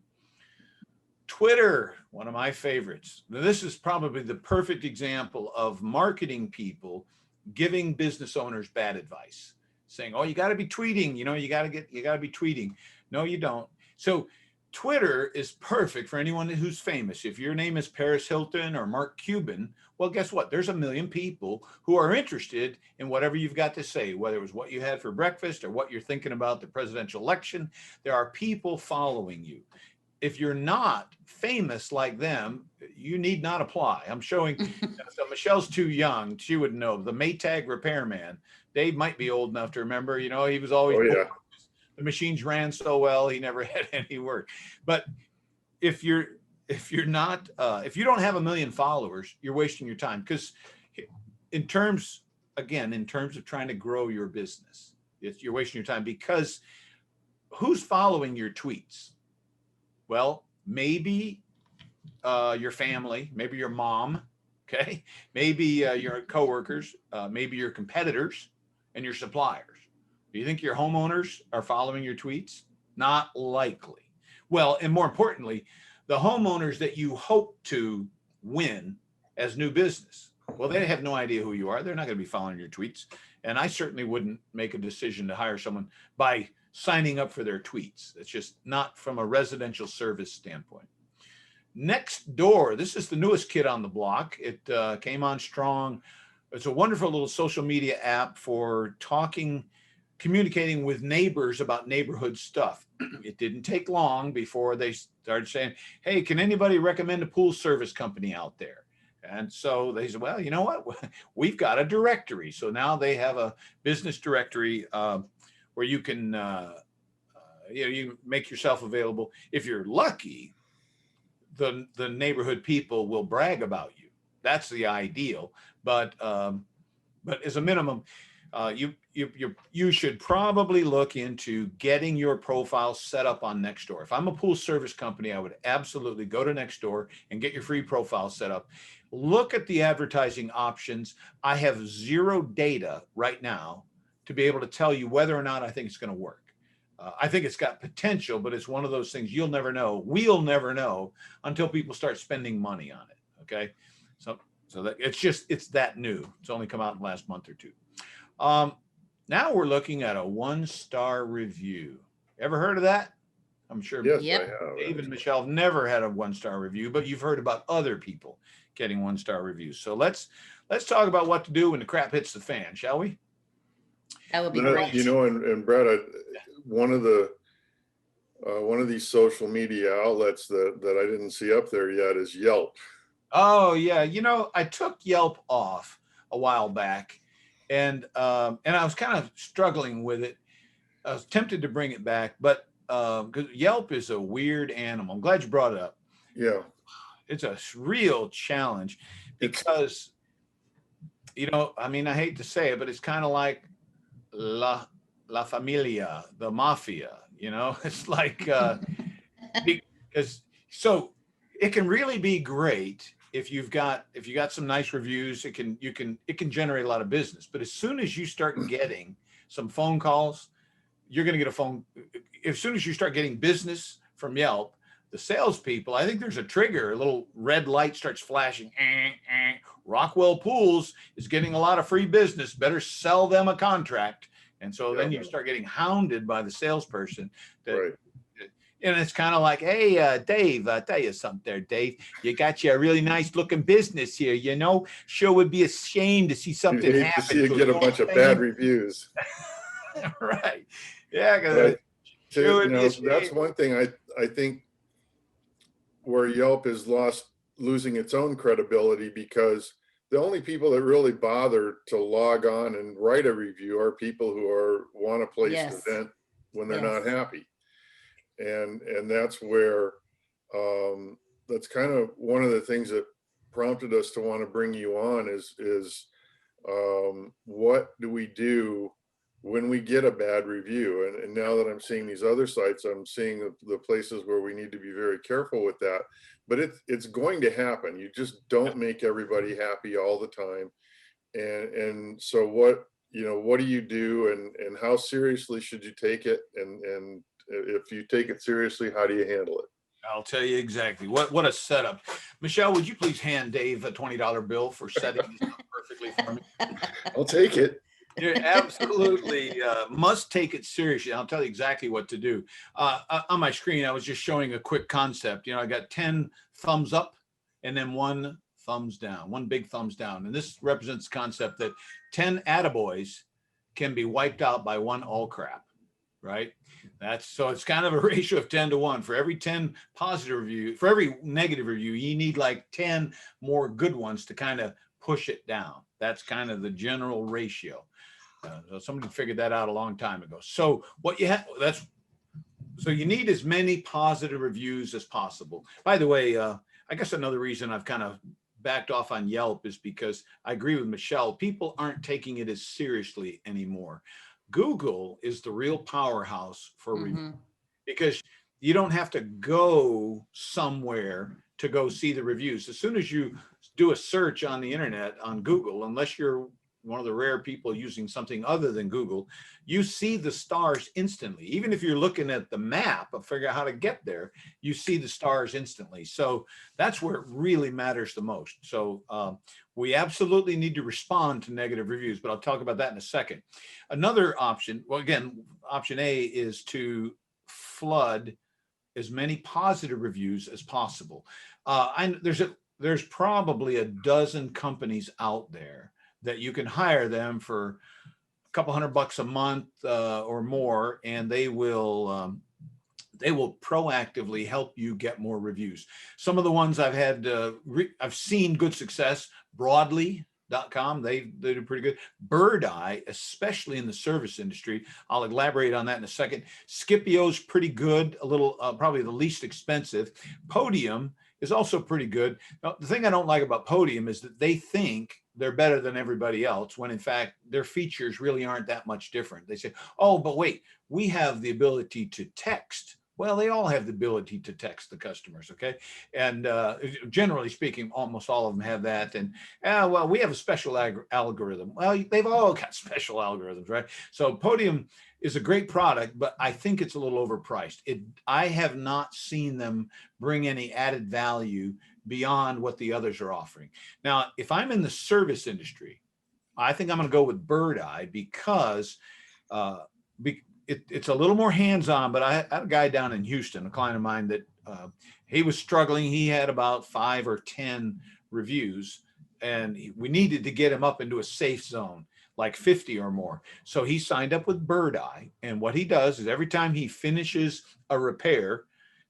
Speaker 3: Twitter, one of my favorites. Now, this is probably the perfect example of marketing people giving business owners bad advice, saying, "Oh, you got to be tweeting. You got to be tweeting." No, you don't. So Twitter is perfect for anyone who's famous. If your name is Paris Hilton or Mark Cuban, well, guess what? There's a million people who are interested in whatever you've got to say, whether it was what you had for breakfast or what you're thinking about the presidential election. There are people following you. If you're not famous like them, you need not apply. I'm showing, so Michelle's too young. She would know. The Maytag repairman, Dave might be old enough to remember, he was always, the machines ran so well, he never had any work. But if you don't have 1 million followers, you're wasting your time. Because in terms of trying to grow your business, you're wasting your time because who's following your tweets? Well, maybe your family, maybe your mom, okay? Maybe your coworkers, maybe your competitors and your suppliers. Do you think your homeowners are following your tweets? Not likely. Well, and more importantly, the homeowners that you hope to win as new business, well, they have no idea who you are. They're not going to be following your tweets. And I certainly wouldn't make a decision to hire someone by signing up for their tweets. It's just not from a residential service standpoint. Nextdoor, this is the newest kid on the block. It came on strong. It's a wonderful little social media app for communicating with neighbors about neighborhood stuff. It didn't take long before they started saying, "Hey, can anybody recommend a pool service company out there?" And so they said, "Well, you know what? We've got a directory." So now they have a business directory where you can, you make yourself available. If you're lucky, the neighborhood people will brag about you. That's the ideal. But as a minimum, you should probably look into getting your profile set up on Nextdoor. If I'm a pool service company, I would absolutely go to Nextdoor and get your free profile set up. Look at the advertising options. I have zero data right now to be able to tell you whether or not I think it's going to work. I think it's got potential, but it's one of those things you'll never know. We'll never know until people start spending money on it. Okay. So that it's that new. It's only come out in the last month or two. Now we're looking at a 1-star review. Ever heard of that? I'm sure
Speaker 1: Yes,
Speaker 2: Yep.
Speaker 1: I have.
Speaker 3: Dave and Michelle have never had a 1-star review, but you've heard about other people getting 1-star reviews. So let's talk about what to do when the crap hits the fan, shall we?
Speaker 2: That would be great.
Speaker 1: And Brett, one of these social media outlets that I didn't see up there yet is Yelp.
Speaker 3: Oh yeah, I took Yelp off a while back, and I was kind of struggling with it. I was tempted to bring it back, but because Yelp is a weird animal. I'm glad you brought it up.
Speaker 1: Yeah,
Speaker 3: It's a real challenge because, I hate to say it, but it's kind of like La Familia, the mafia. It's like because so it can really be great if you got some nice reviews. It can generate a lot of business. But as soon as you start getting some phone calls, you're going to get a phone. As soon as you start getting business from Yelp, the salespeople, I think there's a trigger, a little red light starts flashing. Rockwell Pools is getting a lot of free business. Better sell them a contract And so then
Speaker 1: Yeah.
Speaker 3: you start getting hounded by the salesperson that,
Speaker 1: Right.
Speaker 3: and it's kind of like, hey, Dave, I'll tell you something there, Dave. You got you a really nice looking business here, you know? Sure would be a shame to see
Speaker 1: You'd
Speaker 3: something
Speaker 1: hate to
Speaker 3: happen.
Speaker 1: see it
Speaker 3: to
Speaker 1: get a
Speaker 3: you,
Speaker 1: bunch of
Speaker 3: know
Speaker 1: bad
Speaker 3: what
Speaker 1: reviews.
Speaker 3: I'm saying? Right. Yeah,
Speaker 1: But
Speaker 3: because sure
Speaker 1: you
Speaker 3: would be
Speaker 1: know,
Speaker 3: a shame.
Speaker 1: that's one thing I think where Yelp is losing its own credibility, because the only people that really bother to log on and write a review are people who want a place to
Speaker 2: Yes.
Speaker 1: vent when they're
Speaker 2: Yes.
Speaker 1: not happy. And that's where that's kind of one of the things that prompted us to want to bring you on is what do we do when we get a bad review? And now that I'm seeing these other sites, I'm seeing the places where we need to be very careful with that. But it's going to happen. You just don't make everybody happy all the time. And so what do you do, and how seriously should you take it? And if you take it seriously, how do you handle it?
Speaker 3: I'll tell you exactly. What a setup. Michelle, would you please hand Dave a $20 bill for setting this up perfectly for me?
Speaker 1: I'll take it.
Speaker 3: You absolutely must take it seriously. I'll tell you exactly what to do. On my screen, I was just showing a quick concept. You know, I got 10 thumbs up and then 1 thumbs down, 1 big thumbs down. And this represents the concept that 10 attaboys can be wiped out by 1 all crap, right? So it's kind of a ratio of 10 to 1. For every 10 positive review, for every negative review, you need like 10 more good ones to kind of push it down. That's kind of the general ratio. So somebody figured that out a long time ago. So what you have, so you need as many positive reviews as possible. By the way, I guess another reason I've kind of backed off on Yelp is because I agree with Michelle. People aren't taking it as seriously anymore. Google is the real powerhouse for review, because you don't have to go somewhere to go see the reviews. As soon as you do a search on the internet on Google, unless you're one of the rare people using something other than Google, you see the stars instantly. Even if you're looking at the map of figure out how to get there, you see the stars instantly. So that's where it really matters the most. So we absolutely need to respond to negative reviews, but I'll talk about that in a second. Another option, well, again, option A is to flood as many positive reviews as possible. There's probably a dozen companies out there that you can hire them for a couple $100 a month or more, and they will proactively help you get more reviews. Some of the ones I've had, I've seen good success. Broadly.com, they do pretty good. Birdeye, especially in the service industry. I'll elaborate on that in a second. Scipio's pretty good, a little, probably the least expensive. Podium is also pretty good. Now, the thing I don't like about Podium is that they think they're better than everybody else, when in fact their features really aren't that much different. They say, oh, but wait, we have the ability to text. Well, they all have the ability to text the customers, okay? And generally speaking, almost all of them have that. And well, we have a special algorithm. Well, they've all got special algorithms, right? So Podium is a great product, but I think it's a little overpriced. I have not seen them bring any added value beyond what the others are offering. Now, if I'm in the service industry, I think I'm going to go with Birdeye because it's a little more hands-on. But I had a guy down in Houston, a client of mine, that he was struggling. He had about 5 or 10 reviews, and we needed to get him up into a safe zone, like 50 or more. So he signed up with Birdeye. And what he does is every time he finishes a repair,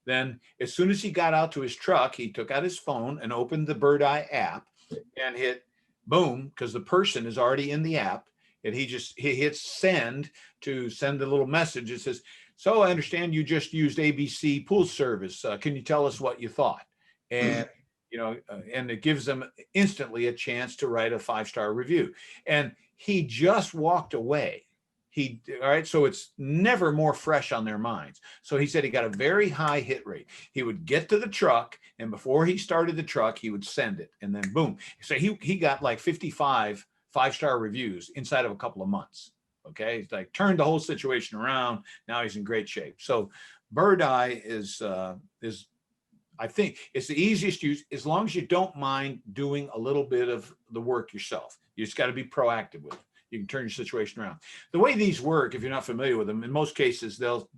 Speaker 3: then as soon as he got out to his truck, he took out his phone and opened the Birdeye app and hit boom, because the person is already in the app. And he hits send to send a little message. It says, so I understand you just used ABC Pool Service. Can you tell us what you thought? And and it gives them instantly a chance to write a 5-star review. And he just walked away. All right, so it's never more fresh on their minds. So he said he got a very high hit rate. He would get to the truck, and before he started the truck, he would send it, and then boom. So he got like 55 5-star reviews inside of a couple of months. Okay, he's like turned the whole situation around. Now he's in great shape. So Birdeye is I think it's the easiest to use, as long as you don't mind doing a little bit of the work yourself. You just got to be proactive with it. You can turn your situation around. The way these work, if you're not familiar with them, in most cases, they'll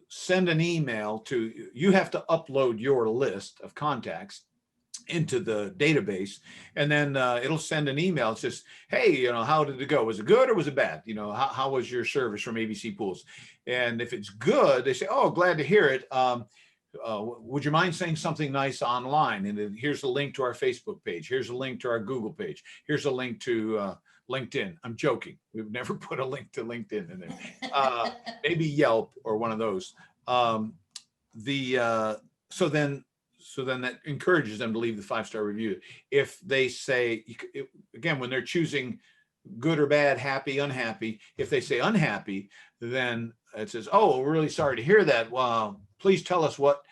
Speaker 3: send an email to, you have to upload your list of contacts into the database, and then it'll send an email. It says, hey, how did it go? Was it good or was it bad? How was your service from ABC Pools? And if it's good, they say, oh, glad to hear it. Would you mind saying something nice online? And then here's a link to our Facebook page. Here's a link to our Google page. Here's a link to LinkedIn. I'm joking. We've never put a link to LinkedIn in there. Maybe Yelp or one of those. So then that encourages them to leave the 5-star review. If they say, again, when they're choosing good or bad, happy, unhappy, if they say unhappy, then it says, oh, we're really sorry to hear that. Well, please tell us what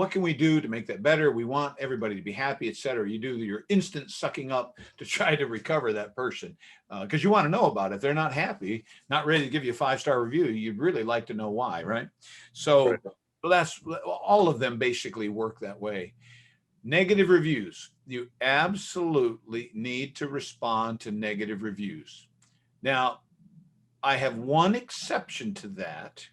Speaker 3: can we do to make that better? We want everybody to be happy, et cetera. You do your instant sucking up to try to recover that person, because you want to know about it. If they're not happy, not ready to give you a 5-star review, you'd really like to know why, right? So,
Speaker 1: Right.
Speaker 3: So that's, all of them basically work that way. Negative reviews. You absolutely need to respond to negative reviews. Now, I have one exception to that,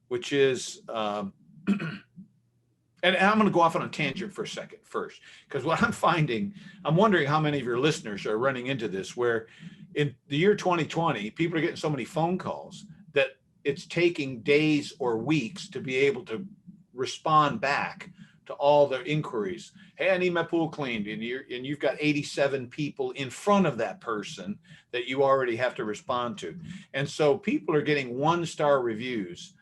Speaker 3: which is, and I'm going to go off on a tangent for a second first, because what I'm finding, I'm wondering how many of your listeners are running into this, where in the year 2020, people are getting so many phone calls that it's taking days or weeks to be able to respond back to all the inquiries. Hey, I need my pool cleaned. And you've got 87 people in front of that person that you already have to respond to. And so people are getting 1-star reviews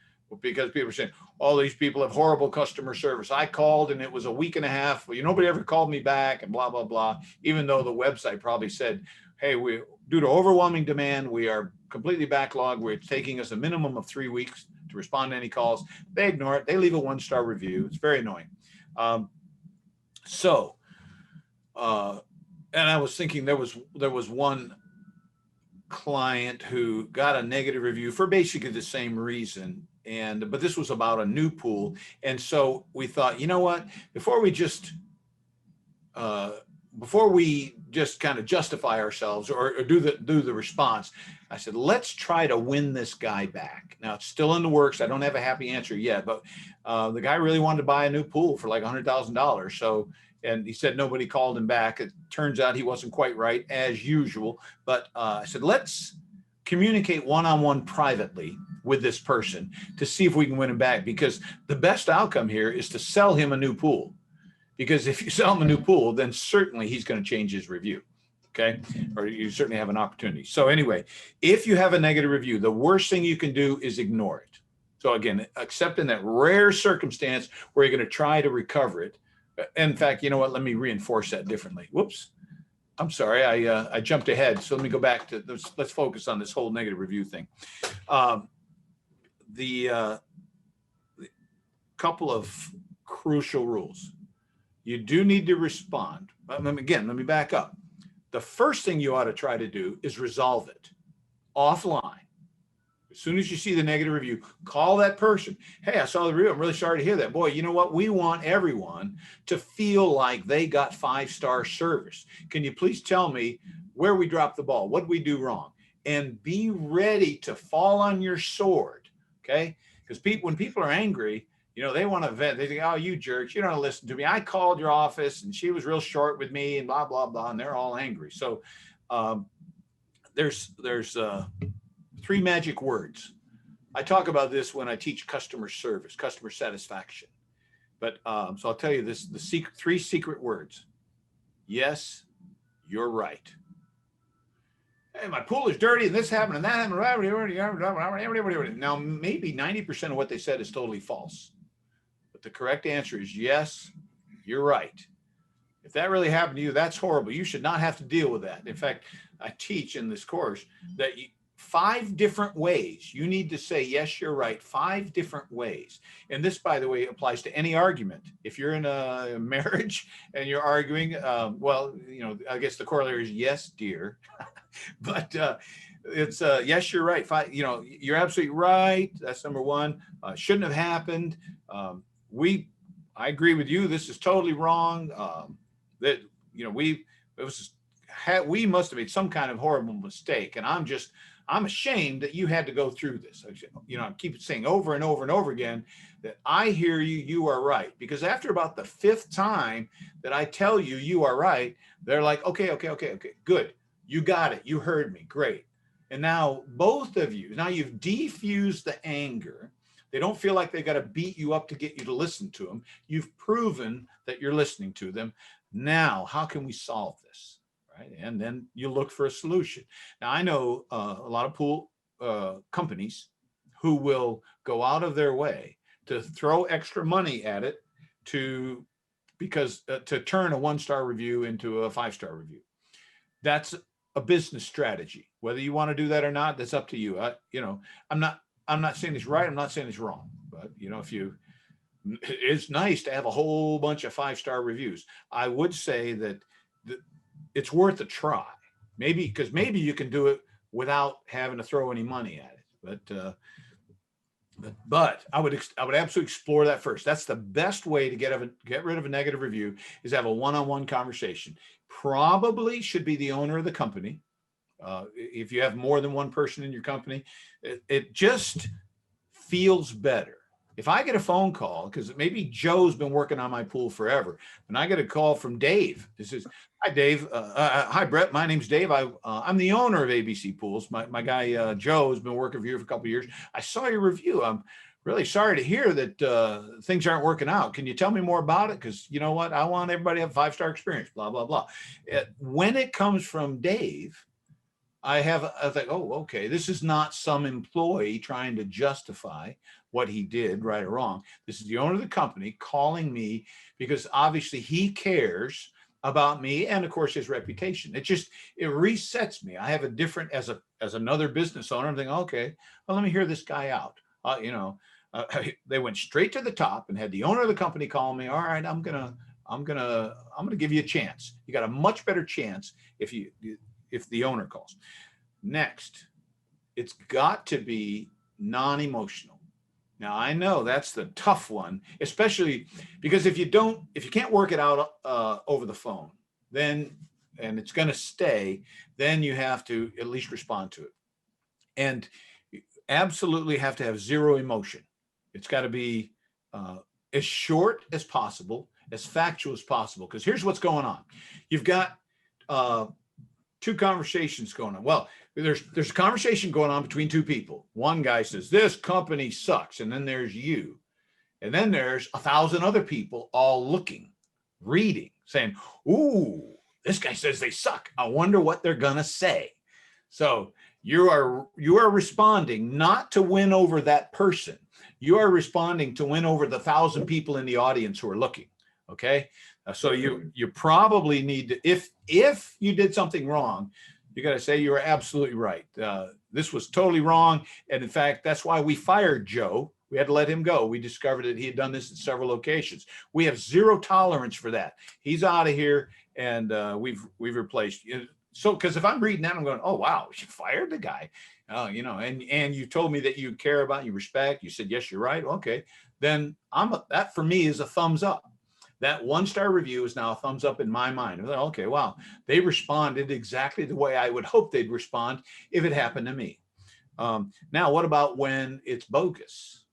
Speaker 3: because people are saying, all these people have horrible customer service. I called and it was a week and a half. Well, nobody ever called me back and blah, blah, blah. Even though the website probably said, hey, due to overwhelming demand, we are completely backlogged. It's taking us a minimum of 3 weeks to respond to any calls. They ignore it. They leave a 1-star review. It's very annoying. And I was thinking there was one client who got a negative review for basically the same reason. But this was about a new pool. And so we thought, you know what, before we just kind of justify ourselves or do the response, I said, let's try to win this guy back. Now, it's still in the works. I don't have a happy answer yet, but the guy really wanted to buy a new pool for like $100,000. So, and he said nobody called him back. It turns out he wasn't quite right, as usual. But I said, let's communicate one-on-one privately with this person to see if we can win him back, because the best outcome here is to sell him a new pool. Because if you sell him a new pool, then certainly he's going to change his review. Okay. Or you certainly have an opportunity. So anyway, if you have a negative review, the worst thing you can do is ignore it. So again, except in that rare circumstance where you're going to try to recover it. In fact, you know what? Let me reinforce that differently. Whoops. I'm sorry. I jumped ahead. So let me go back to this. Let's focus on this whole negative review thing. The couple of crucial rules. You do need to respond. Again, let me back up. The first thing you ought to try to do is resolve it offline. As soon as you see the negative review, call that person. Hey, I saw the review. I'm really sorry to hear that. Boy, you know what? We want everyone to feel like they got 5-star service. Can you please tell me where we dropped the ball? What did we do wrong? And be ready to fall on your sword, okay? Because when people are angry, they want to vent. They think, oh, you jerks, you don't listen to me. I called your office and she was real short with me and blah, blah, blah. And they're all angry. So there's 3 magic words. I talk about this when I teach customer service, customer satisfaction. But so I'll tell you this, the 3 secret words. Yes, you're right. Hey, my pool is dirty and this happened and that happened. Now, maybe 90% of what they said is totally false. But the correct answer is yes, you're right. If that really happened to you, that's horrible. You should not have to deal with that. In fact, I teach in this course that 5 different ways you need to say, yes, you're right, 5 different ways. And this, by the way, applies to any argument. If you're in a marriage and you're arguing, I guess the corollary is yes, dear. But it's yes, you're right. 5, you're absolutely right. That's number 1. Shouldn't have happened. I agree with you. This is totally wrong. It was we must have made some kind of horrible mistake. And I'm ashamed that you had to go through this. I keep saying over and over and over again that I hear you, you are right. Because after about the 5th time that I tell you, you are right, they're like, okay, good. You got it. You heard me. Great. And now both of you, now you've defused the anger. They don't feel like they got to beat you up to get you to listen to them. You've proven that you're listening to them. Now, how can we solve this? Right? And then you look for a solution. Now, I know a lot of pool companies who will go out of their way to throw extra money at it to turn a 1-star review into a 5-star review. That's a business strategy. Whether you want to do that or not, that's up to you. I'm not saying it's right. I'm not saying it's wrong. But it's nice to have a whole bunch of 5-star reviews. I would say that it's worth a try. Maybe you can do it without having to throw any money at it. But I would absolutely explore that first. That's the best way to get rid of a negative review, is have a one-on-one conversation. Probably should be the owner of the company. If you have more than one person in your company, it just feels better. If I get a phone call, because maybe Joe's been working on my pool forever, and I get a call from Dave. This is, hi, Dave. Hi, Brett. My name's Dave. I'm the owner of ABC Pools. My guy, Joe, has been working for you for a couple of years. I saw your review. I'm really sorry to hear that things aren't working out. Can you tell me more about it? Because you know what? I want everybody to have a 5-star experience, blah, blah, blah. When it comes from Dave, I think, oh, okay, this is not some employee trying to justify what he did, right or wrong. This is the owner of the company calling me because obviously he cares about me and of course his reputation. It resets me. I have a different, as another business owner, I'm thinking, okay, well, let me hear this guy out. They went straight to the top and had the owner of the company call me. All right, I'm gonna give you a chance. You got a much better chance if the owner calls. Next, it's got to be non-emotional. Now, I know that's the tough one, especially because if you can't work it out over the phone, and it's going to stay, then you have to at least respond to it. And you absolutely have to have zero emotion. It's got to be as short as possible, as factual as possible, because here's what's going on. You've got 2 conversations going on. Well, there's a conversation going on between 2 people. One guy says, this company sucks. And then there's you. And then there's 1,000 other people all looking, reading, saying, ooh, this guy says they suck. I wonder what they're going to say. So you are responding not to win over that person. You are responding to win over the 1,000 people in the audience who are looking. Okay. So you probably need to, if you did something wrong, you got to say you were absolutely right. This was totally wrong. And in fact, that's why we fired Joe. We had to let him go. We discovered that he had done this at several locations. We have zero tolerance for that. He's out of here, and we've replaced. So, because if I'm reading that, I'm going, oh wow, you fired the guy, and you told me that you care about, you respect. You said yes, you're right. Okay, then that for me is a thumbs up. That 1-star review is now a thumbs up in my mind. I'm like, okay, wow, they responded exactly the way I would hope they'd respond if it happened to me. Now, what about when it's bogus?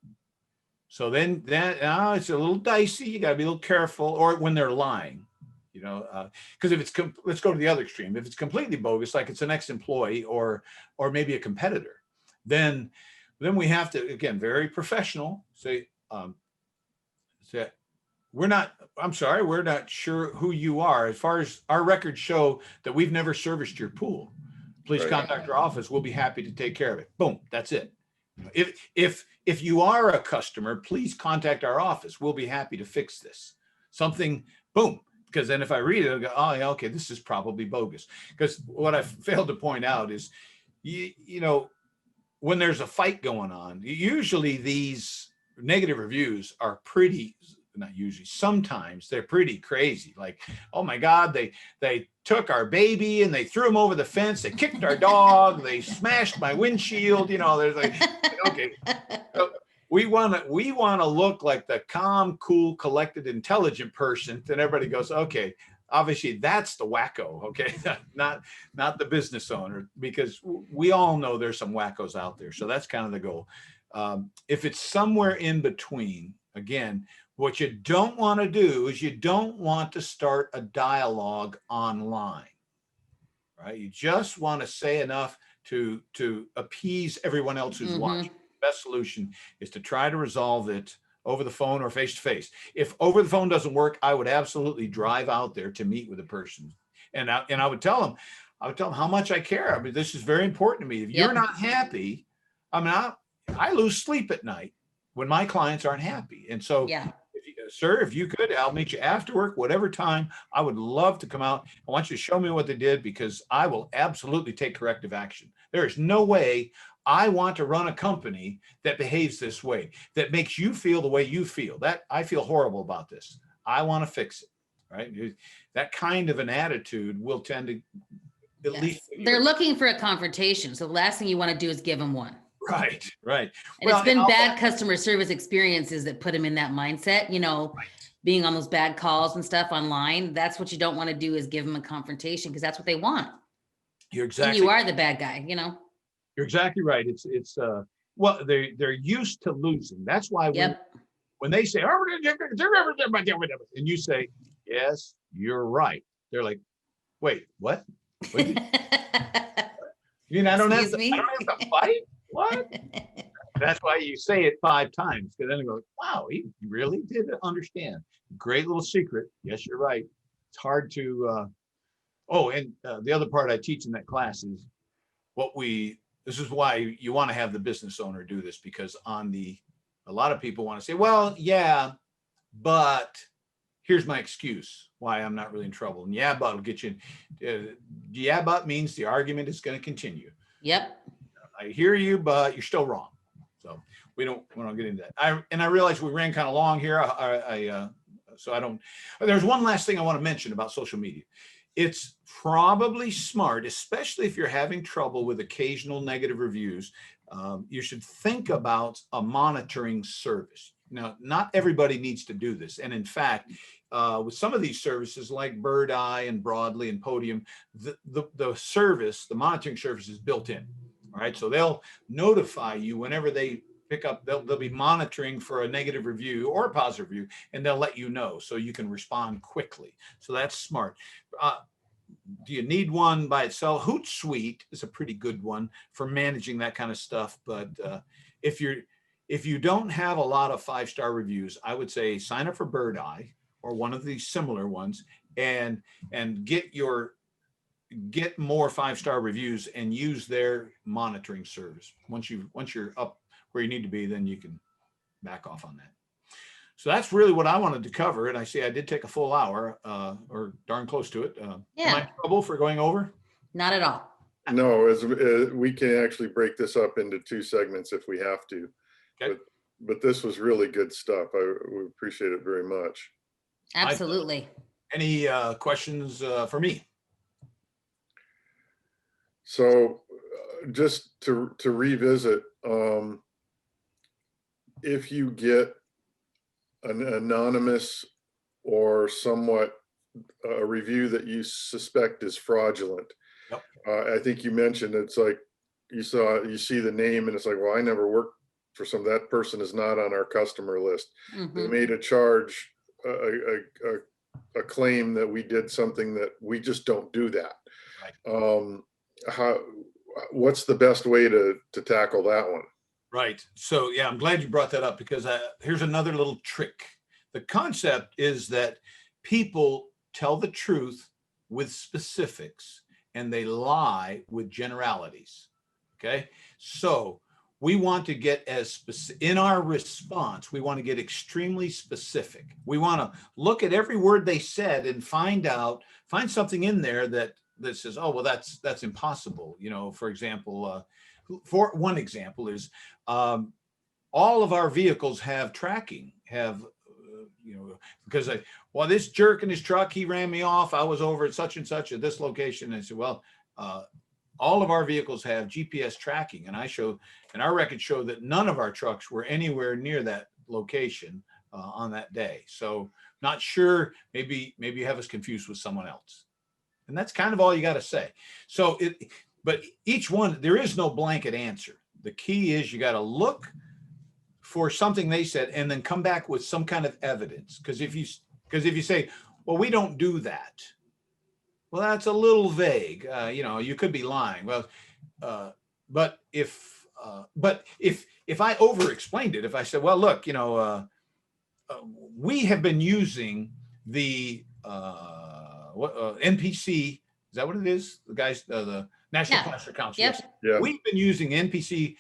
Speaker 3: So then it's a little dicey. You got to be a little careful, or when they're lying, because if it's, let's go to the other extreme. If it's completely bogus, like it's an ex-employee or maybe a competitor, then we have to, again, very professional, say, we're not sure who you are. As far as our records show that we've never serviced your pool, please
Speaker 1: Right.
Speaker 3: contact our office. We'll be happy to take care of it. Boom, that's it. If you are a customer, please contact our office. We'll be happy to fix this. Something, boom. Because then if I read it, I'll go, oh yeah, okay, this is probably bogus. Because what I failed to point out is, when there's a fight going on, usually these negative reviews are not usually, sometimes they're pretty crazy. Like, oh my God, they took our baby and they threw him over the fence. They kicked our dog. They smashed my windshield. There's like, okay. So we want to look like the calm, cool, collected, intelligent person. Then everybody goes, okay, obviously that's the wacko, okay? Not the business owner, because we all know there's some wackos out there. So that's kind of the goal. If it's somewhere in between, again, what you don't want to do is you don't want to start a dialogue online, right? You just want to say enough to appease everyone else who's watching. The best solution is to try to resolve it over the phone or face to face. If over the phone doesn't work, I would absolutely drive out there to meet with a person. And I would tell them, how much I care. I mean, this is very important to me. If you're not happy, I mean, I lose sleep at night when my clients aren't happy. And so, sir, if you could, I'll meet you after work, whatever time. I would love to come out. I want you to show me what they did, because I will absolutely take corrective action. There is no way I want to run a company that behaves this way, that makes you feel the way you feel. That I feel horrible about this. I want to fix it, right? That kind of an attitude will tend to at least.
Speaker 2: They're looking for a confrontation. So the last thing you want to do is give them one.
Speaker 3: Right.
Speaker 2: And it's been bad customer service experiences that put them in that mindset, being on those bad calls and stuff online. That's what you don't want to do, is give them a confrontation, because that's what they want.
Speaker 3: You're exactly.
Speaker 2: And you are the bad guy,
Speaker 3: You're exactly right. It's well, they're used to losing. That's why when they say, and you say, yes, you're right. They're like, wait, what? You mean I don't have to fight? What? That's why you say it 5 times, because then they go, wow, he really did understand. Great little secret. Yes, you're right. It's hard to. The other part I teach in that class is this is why you want to have the business owner do this, because a lot of people want to say, well, yeah, but here's my excuse why I'm not really in trouble. And yeah, but will get you. Yeah, but means the argument is going to continue.
Speaker 2: Yep.
Speaker 3: I hear you, but you're still wrong. So we don't get into that. I realize we ran kind of long here. So I don't. There's one last thing I want to mention about social media. It's probably smart, especially if you're having trouble with occasional negative reviews. You should think about a monitoring service. Now, not everybody needs to do this. And in fact, with some of these services like Birdeye and Broadly and Podium, the monitoring service is built in. All right. So they'll notify you whenever they pick up, they'll be monitoring for a negative review or a positive review, and they'll let you know so you can respond quickly. So that's smart. Do you need one by itself? Hootsuite is a pretty good one for managing that kind of stuff. But if you don't have a lot of 5-star reviews, I would say sign up for Birdeye or one of these similar ones, and get more 5-star reviews and use their monitoring service. Once you're up where you need to be, then you can back off on that. So that's really what I wanted to cover. And I see I did take a full hour, or darn close to it. Am I in trouble for going over?
Speaker 2: Not at all.
Speaker 1: No, we can actually break this up into 2 segments if we have to. Okay. But this was really good stuff. We appreciate it very much.
Speaker 2: Absolutely.
Speaker 3: Any questions for me?
Speaker 1: So just to revisit, if you get an anonymous or somewhat a review that you suspect is fraudulent, I think you mentioned it's like you see the name and it's like, well, I never worked for that person is not on our customer list. They made a charge, a claim that we did something that we just don't do that. Right. What's the best way to tackle that one?
Speaker 3: Right. So yeah, I'm glad you brought that up, because here's another little trick. The concept is that people tell the truth with specifics and they lie with generalities. Okay. So we want to get in our response, we want to get extremely specific. We want to look at every word they said and find something in there that says, oh, well, that's impossible. For example, for one example is all of our vehicles have tracking, because this jerk in his truck, he ran me off. I was over at such and such at this location. And I said, well, all of our vehicles have GPS tracking. And our records show that none of our trucks were anywhere near that location on that day. So not sure, maybe you have us confused with someone else. And that's kind of all you got to say. So but each one, there is no blanket answer. The key is you got to look for something they said and then come back with some kind of evidence. Because if you say, well, we don't do that, well, that's a little vague. You could be lying. Well, but if I over explained it, if I said, well, look, we have been using the NPC, is that what it is? The guys, the National Plaster Council.
Speaker 2: Yep.
Speaker 3: Yes.
Speaker 1: Yeah.
Speaker 3: We've been using NPC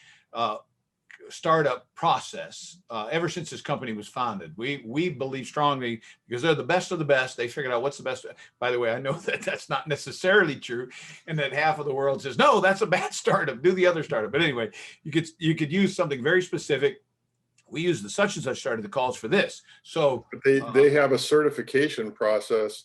Speaker 3: startup process ever since this company was founded. We believe strongly because they're the best of the best. They figured out what's the best. By the way, I know that that's not necessarily true, and that half of the world says no, that's a bad startup. Do the other startup. But anyway, you could use something very specific. We use the such and such startup that calls for this. So
Speaker 1: they have a certification process.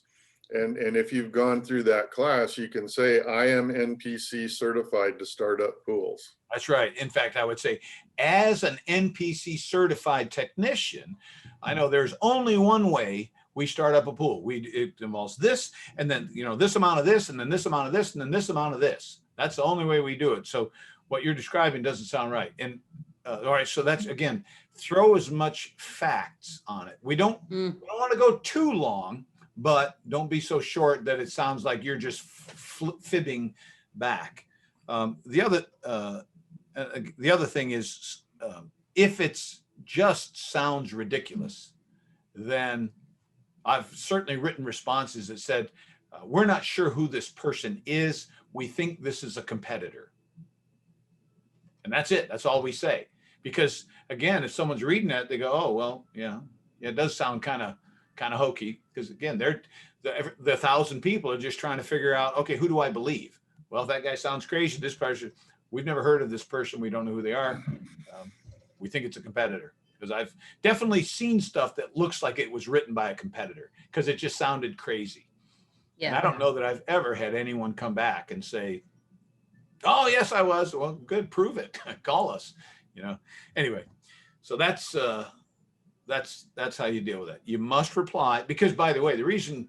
Speaker 1: And if you've gone through that class, you can say, I am NPC certified to start up pools.
Speaker 3: That's right. In fact, I would say as an NPC certified technician, I know there's only one way we start up a pool. It involves this, and then, this amount of this, and then this amount of this, and then this amount of this. That's the only way we do it. So what you're describing doesn't sound right. And all right, so that's, again, throw as much facts on it. We don't want to go too long, but don't be so short that it sounds like you're just fibbing back. The other thing is, if it's just sounds ridiculous, then I've certainly written responses that said, we're not sure who this person is. We think this is a competitor. And that's it. That's all we say. Because again, if someone's reading that, they go, oh, well, yeah, it does sound kind of hokey, because again, the 1,000 people are just trying to figure out, okay, who do I believe? Well, if that guy sounds crazy, this person, we've never heard of this person, we don't know who they are, we think it's a competitor. Because I've definitely seen stuff that looks like it was written by a competitor because it just sounded crazy. Yeah. And I don't know that I've ever had anyone come back and say, oh, yes, I was. Well, good, prove it. Call us. Anyway, so that's how you deal with it. You must reply, because, by the way, the reason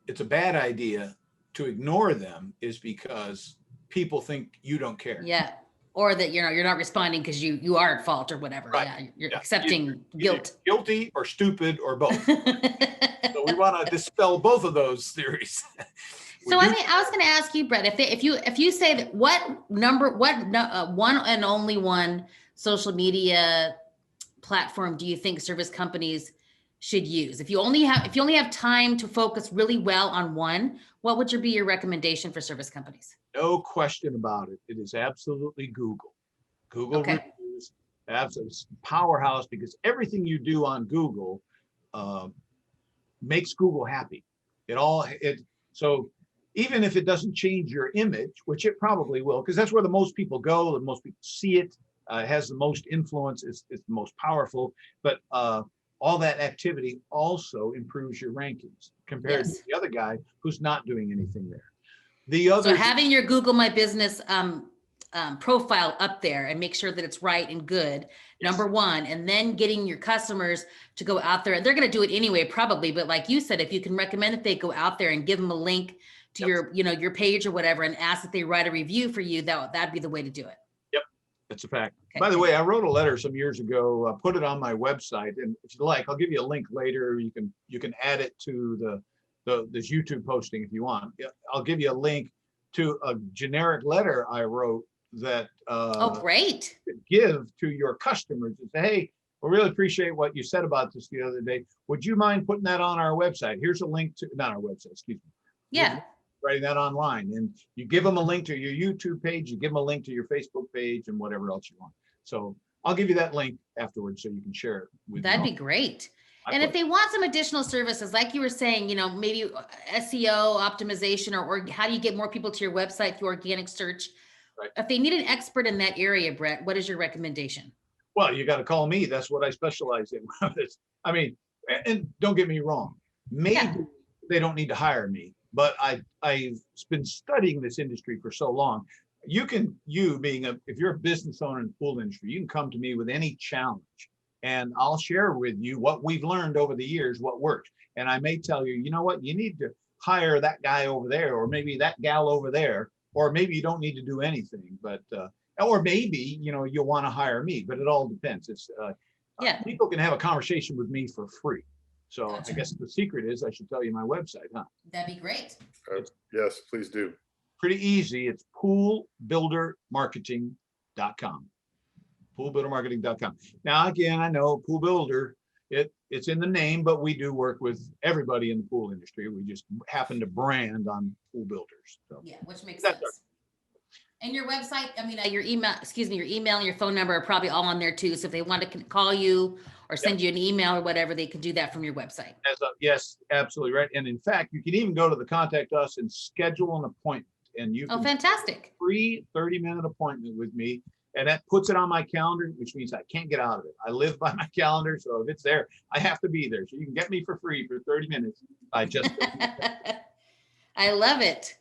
Speaker 3: it's a bad idea to ignore them is because people think you don't care.
Speaker 2: Yeah. Or that you're not responding because you are at fault or whatever.
Speaker 3: Right.
Speaker 2: Yeah. You're accepting guilt.
Speaker 3: Guilty or stupid or both. So we want to dispel both of those theories.
Speaker 2: So I was going to ask you, Brett, if you say that one and only one social media platform do you think service companies should use? If you only have time to focus really well on one, what would be your recommendation for service companies?
Speaker 3: No question about it. It is absolutely Google. Google reviews, absolutely powerhouse, because everything you do on Google makes Google happy. So even if it doesn't change your image, which it probably will, because that's where the most people go, the most people see it, has the most influence, it's the most powerful, but all that activity also improves your rankings compared to the other guy who's not doing anything there. So
Speaker 2: having your Google My Business profile up there and make sure that it's right and good, number one, and then getting your customers to go out there, and they're going to do it anyway, probably. But like you said, if you can recommend that they go out there and give them a link to your page or whatever, and ask that they write a review for you, that'd be the way to do it.
Speaker 3: Yep, that's a fact.
Speaker 2: Okay.
Speaker 3: By the way, I wrote a letter some years ago, put it on my website, and if you like, I'll give you a link later. You can add it to this YouTube posting if you want. I'll give you a link to a generic letter I wrote that
Speaker 2: great.
Speaker 3: Give to your customers and say, hey, we really appreciate what you said about this the other day. Would you mind putting that on our website? Here's a link to, not our website, excuse me.
Speaker 2: Yeah.
Speaker 3: Writing that online, and you give them a link to your YouTube page, you give them a link to your Facebook page, and whatever else you want. So I'll give you that link afterwards so you can share it with
Speaker 2: That'd be great. And if they want some additional services, like you were saying, maybe SEO optimization, or how do you get more people to your website through organic search? Right. If they need an expert in that area, Brett, what is your recommendation?
Speaker 3: Well, you got to call me. That's what I specialize in. I mean, and don't get me wrong. Maybe they don't need to hire me, but I've been studying this industry for so long. If you're a business owner in the pool industry, you can come to me with any challenge and I'll share with you what we've learned over the years, what works. And I may tell you, you know what, you need to hire that guy over there, or maybe that gal over there, or maybe you don't need to do anything, but, or maybe, you'll want to hire me, but it all depends. It's,
Speaker 2: Yeah.
Speaker 3: people can have a conversation with me for free. So
Speaker 2: Gotcha.
Speaker 3: I guess the secret is I should tell you my website, huh?
Speaker 2: That'd be great.
Speaker 1: Yes, please do.
Speaker 3: Pretty easy. It's poolbuildermarketing.com. Poolbuildermarketing.com. Now, again, I know Pool Builder, it's in the name, but we do work with everybody in the pool industry. We just happen to brand on Pool Builders. So
Speaker 2: Yeah, which makes
Speaker 3: That's
Speaker 2: sense. And your website, I mean, your email and your phone number are probably all on there too. So if they want to call you or send you an email or whatever, they can do that from your website.
Speaker 3: yes, absolutely right. And in fact, you can even go to the contact us and schedule an appointment, and you
Speaker 2: Oh,
Speaker 3: can
Speaker 2: fantastic.
Speaker 3: free 30-minute appointment with me. And that puts it on my calendar, which means I can't get out of it. I live by my calendar. So if it's there, I have to be there. So you can get me for free for 30 minutes. I just,
Speaker 2: I love it.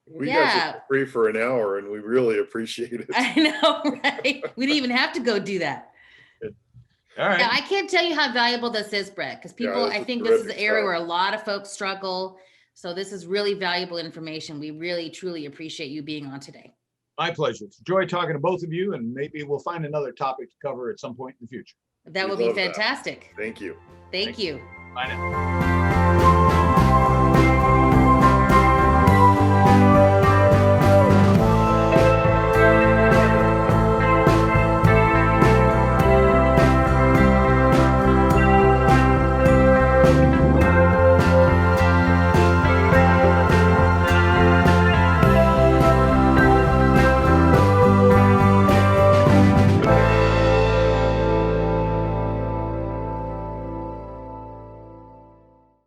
Speaker 1: We got
Speaker 2: Yeah.
Speaker 1: you for free for an hour and we really appreciate it.
Speaker 2: I know, right? We didn't even have to go do that.
Speaker 3: all right.
Speaker 2: Yeah, I can't tell you how valuable this is, Brett, because people,
Speaker 1: this
Speaker 2: I
Speaker 1: is
Speaker 2: think this is the
Speaker 1: terrific
Speaker 2: area
Speaker 1: stuff.
Speaker 2: where a lot of folks struggle. So this is really valuable information. We really, truly appreciate you being on today.
Speaker 3: My pleasure. It's a joy talking to both of you, and maybe we'll find another topic to cover at some point in the future.
Speaker 2: That
Speaker 1: We
Speaker 2: would be
Speaker 1: love that.
Speaker 2: fantastic.
Speaker 1: Thank you.
Speaker 2: Thank you.
Speaker 3: Bye now.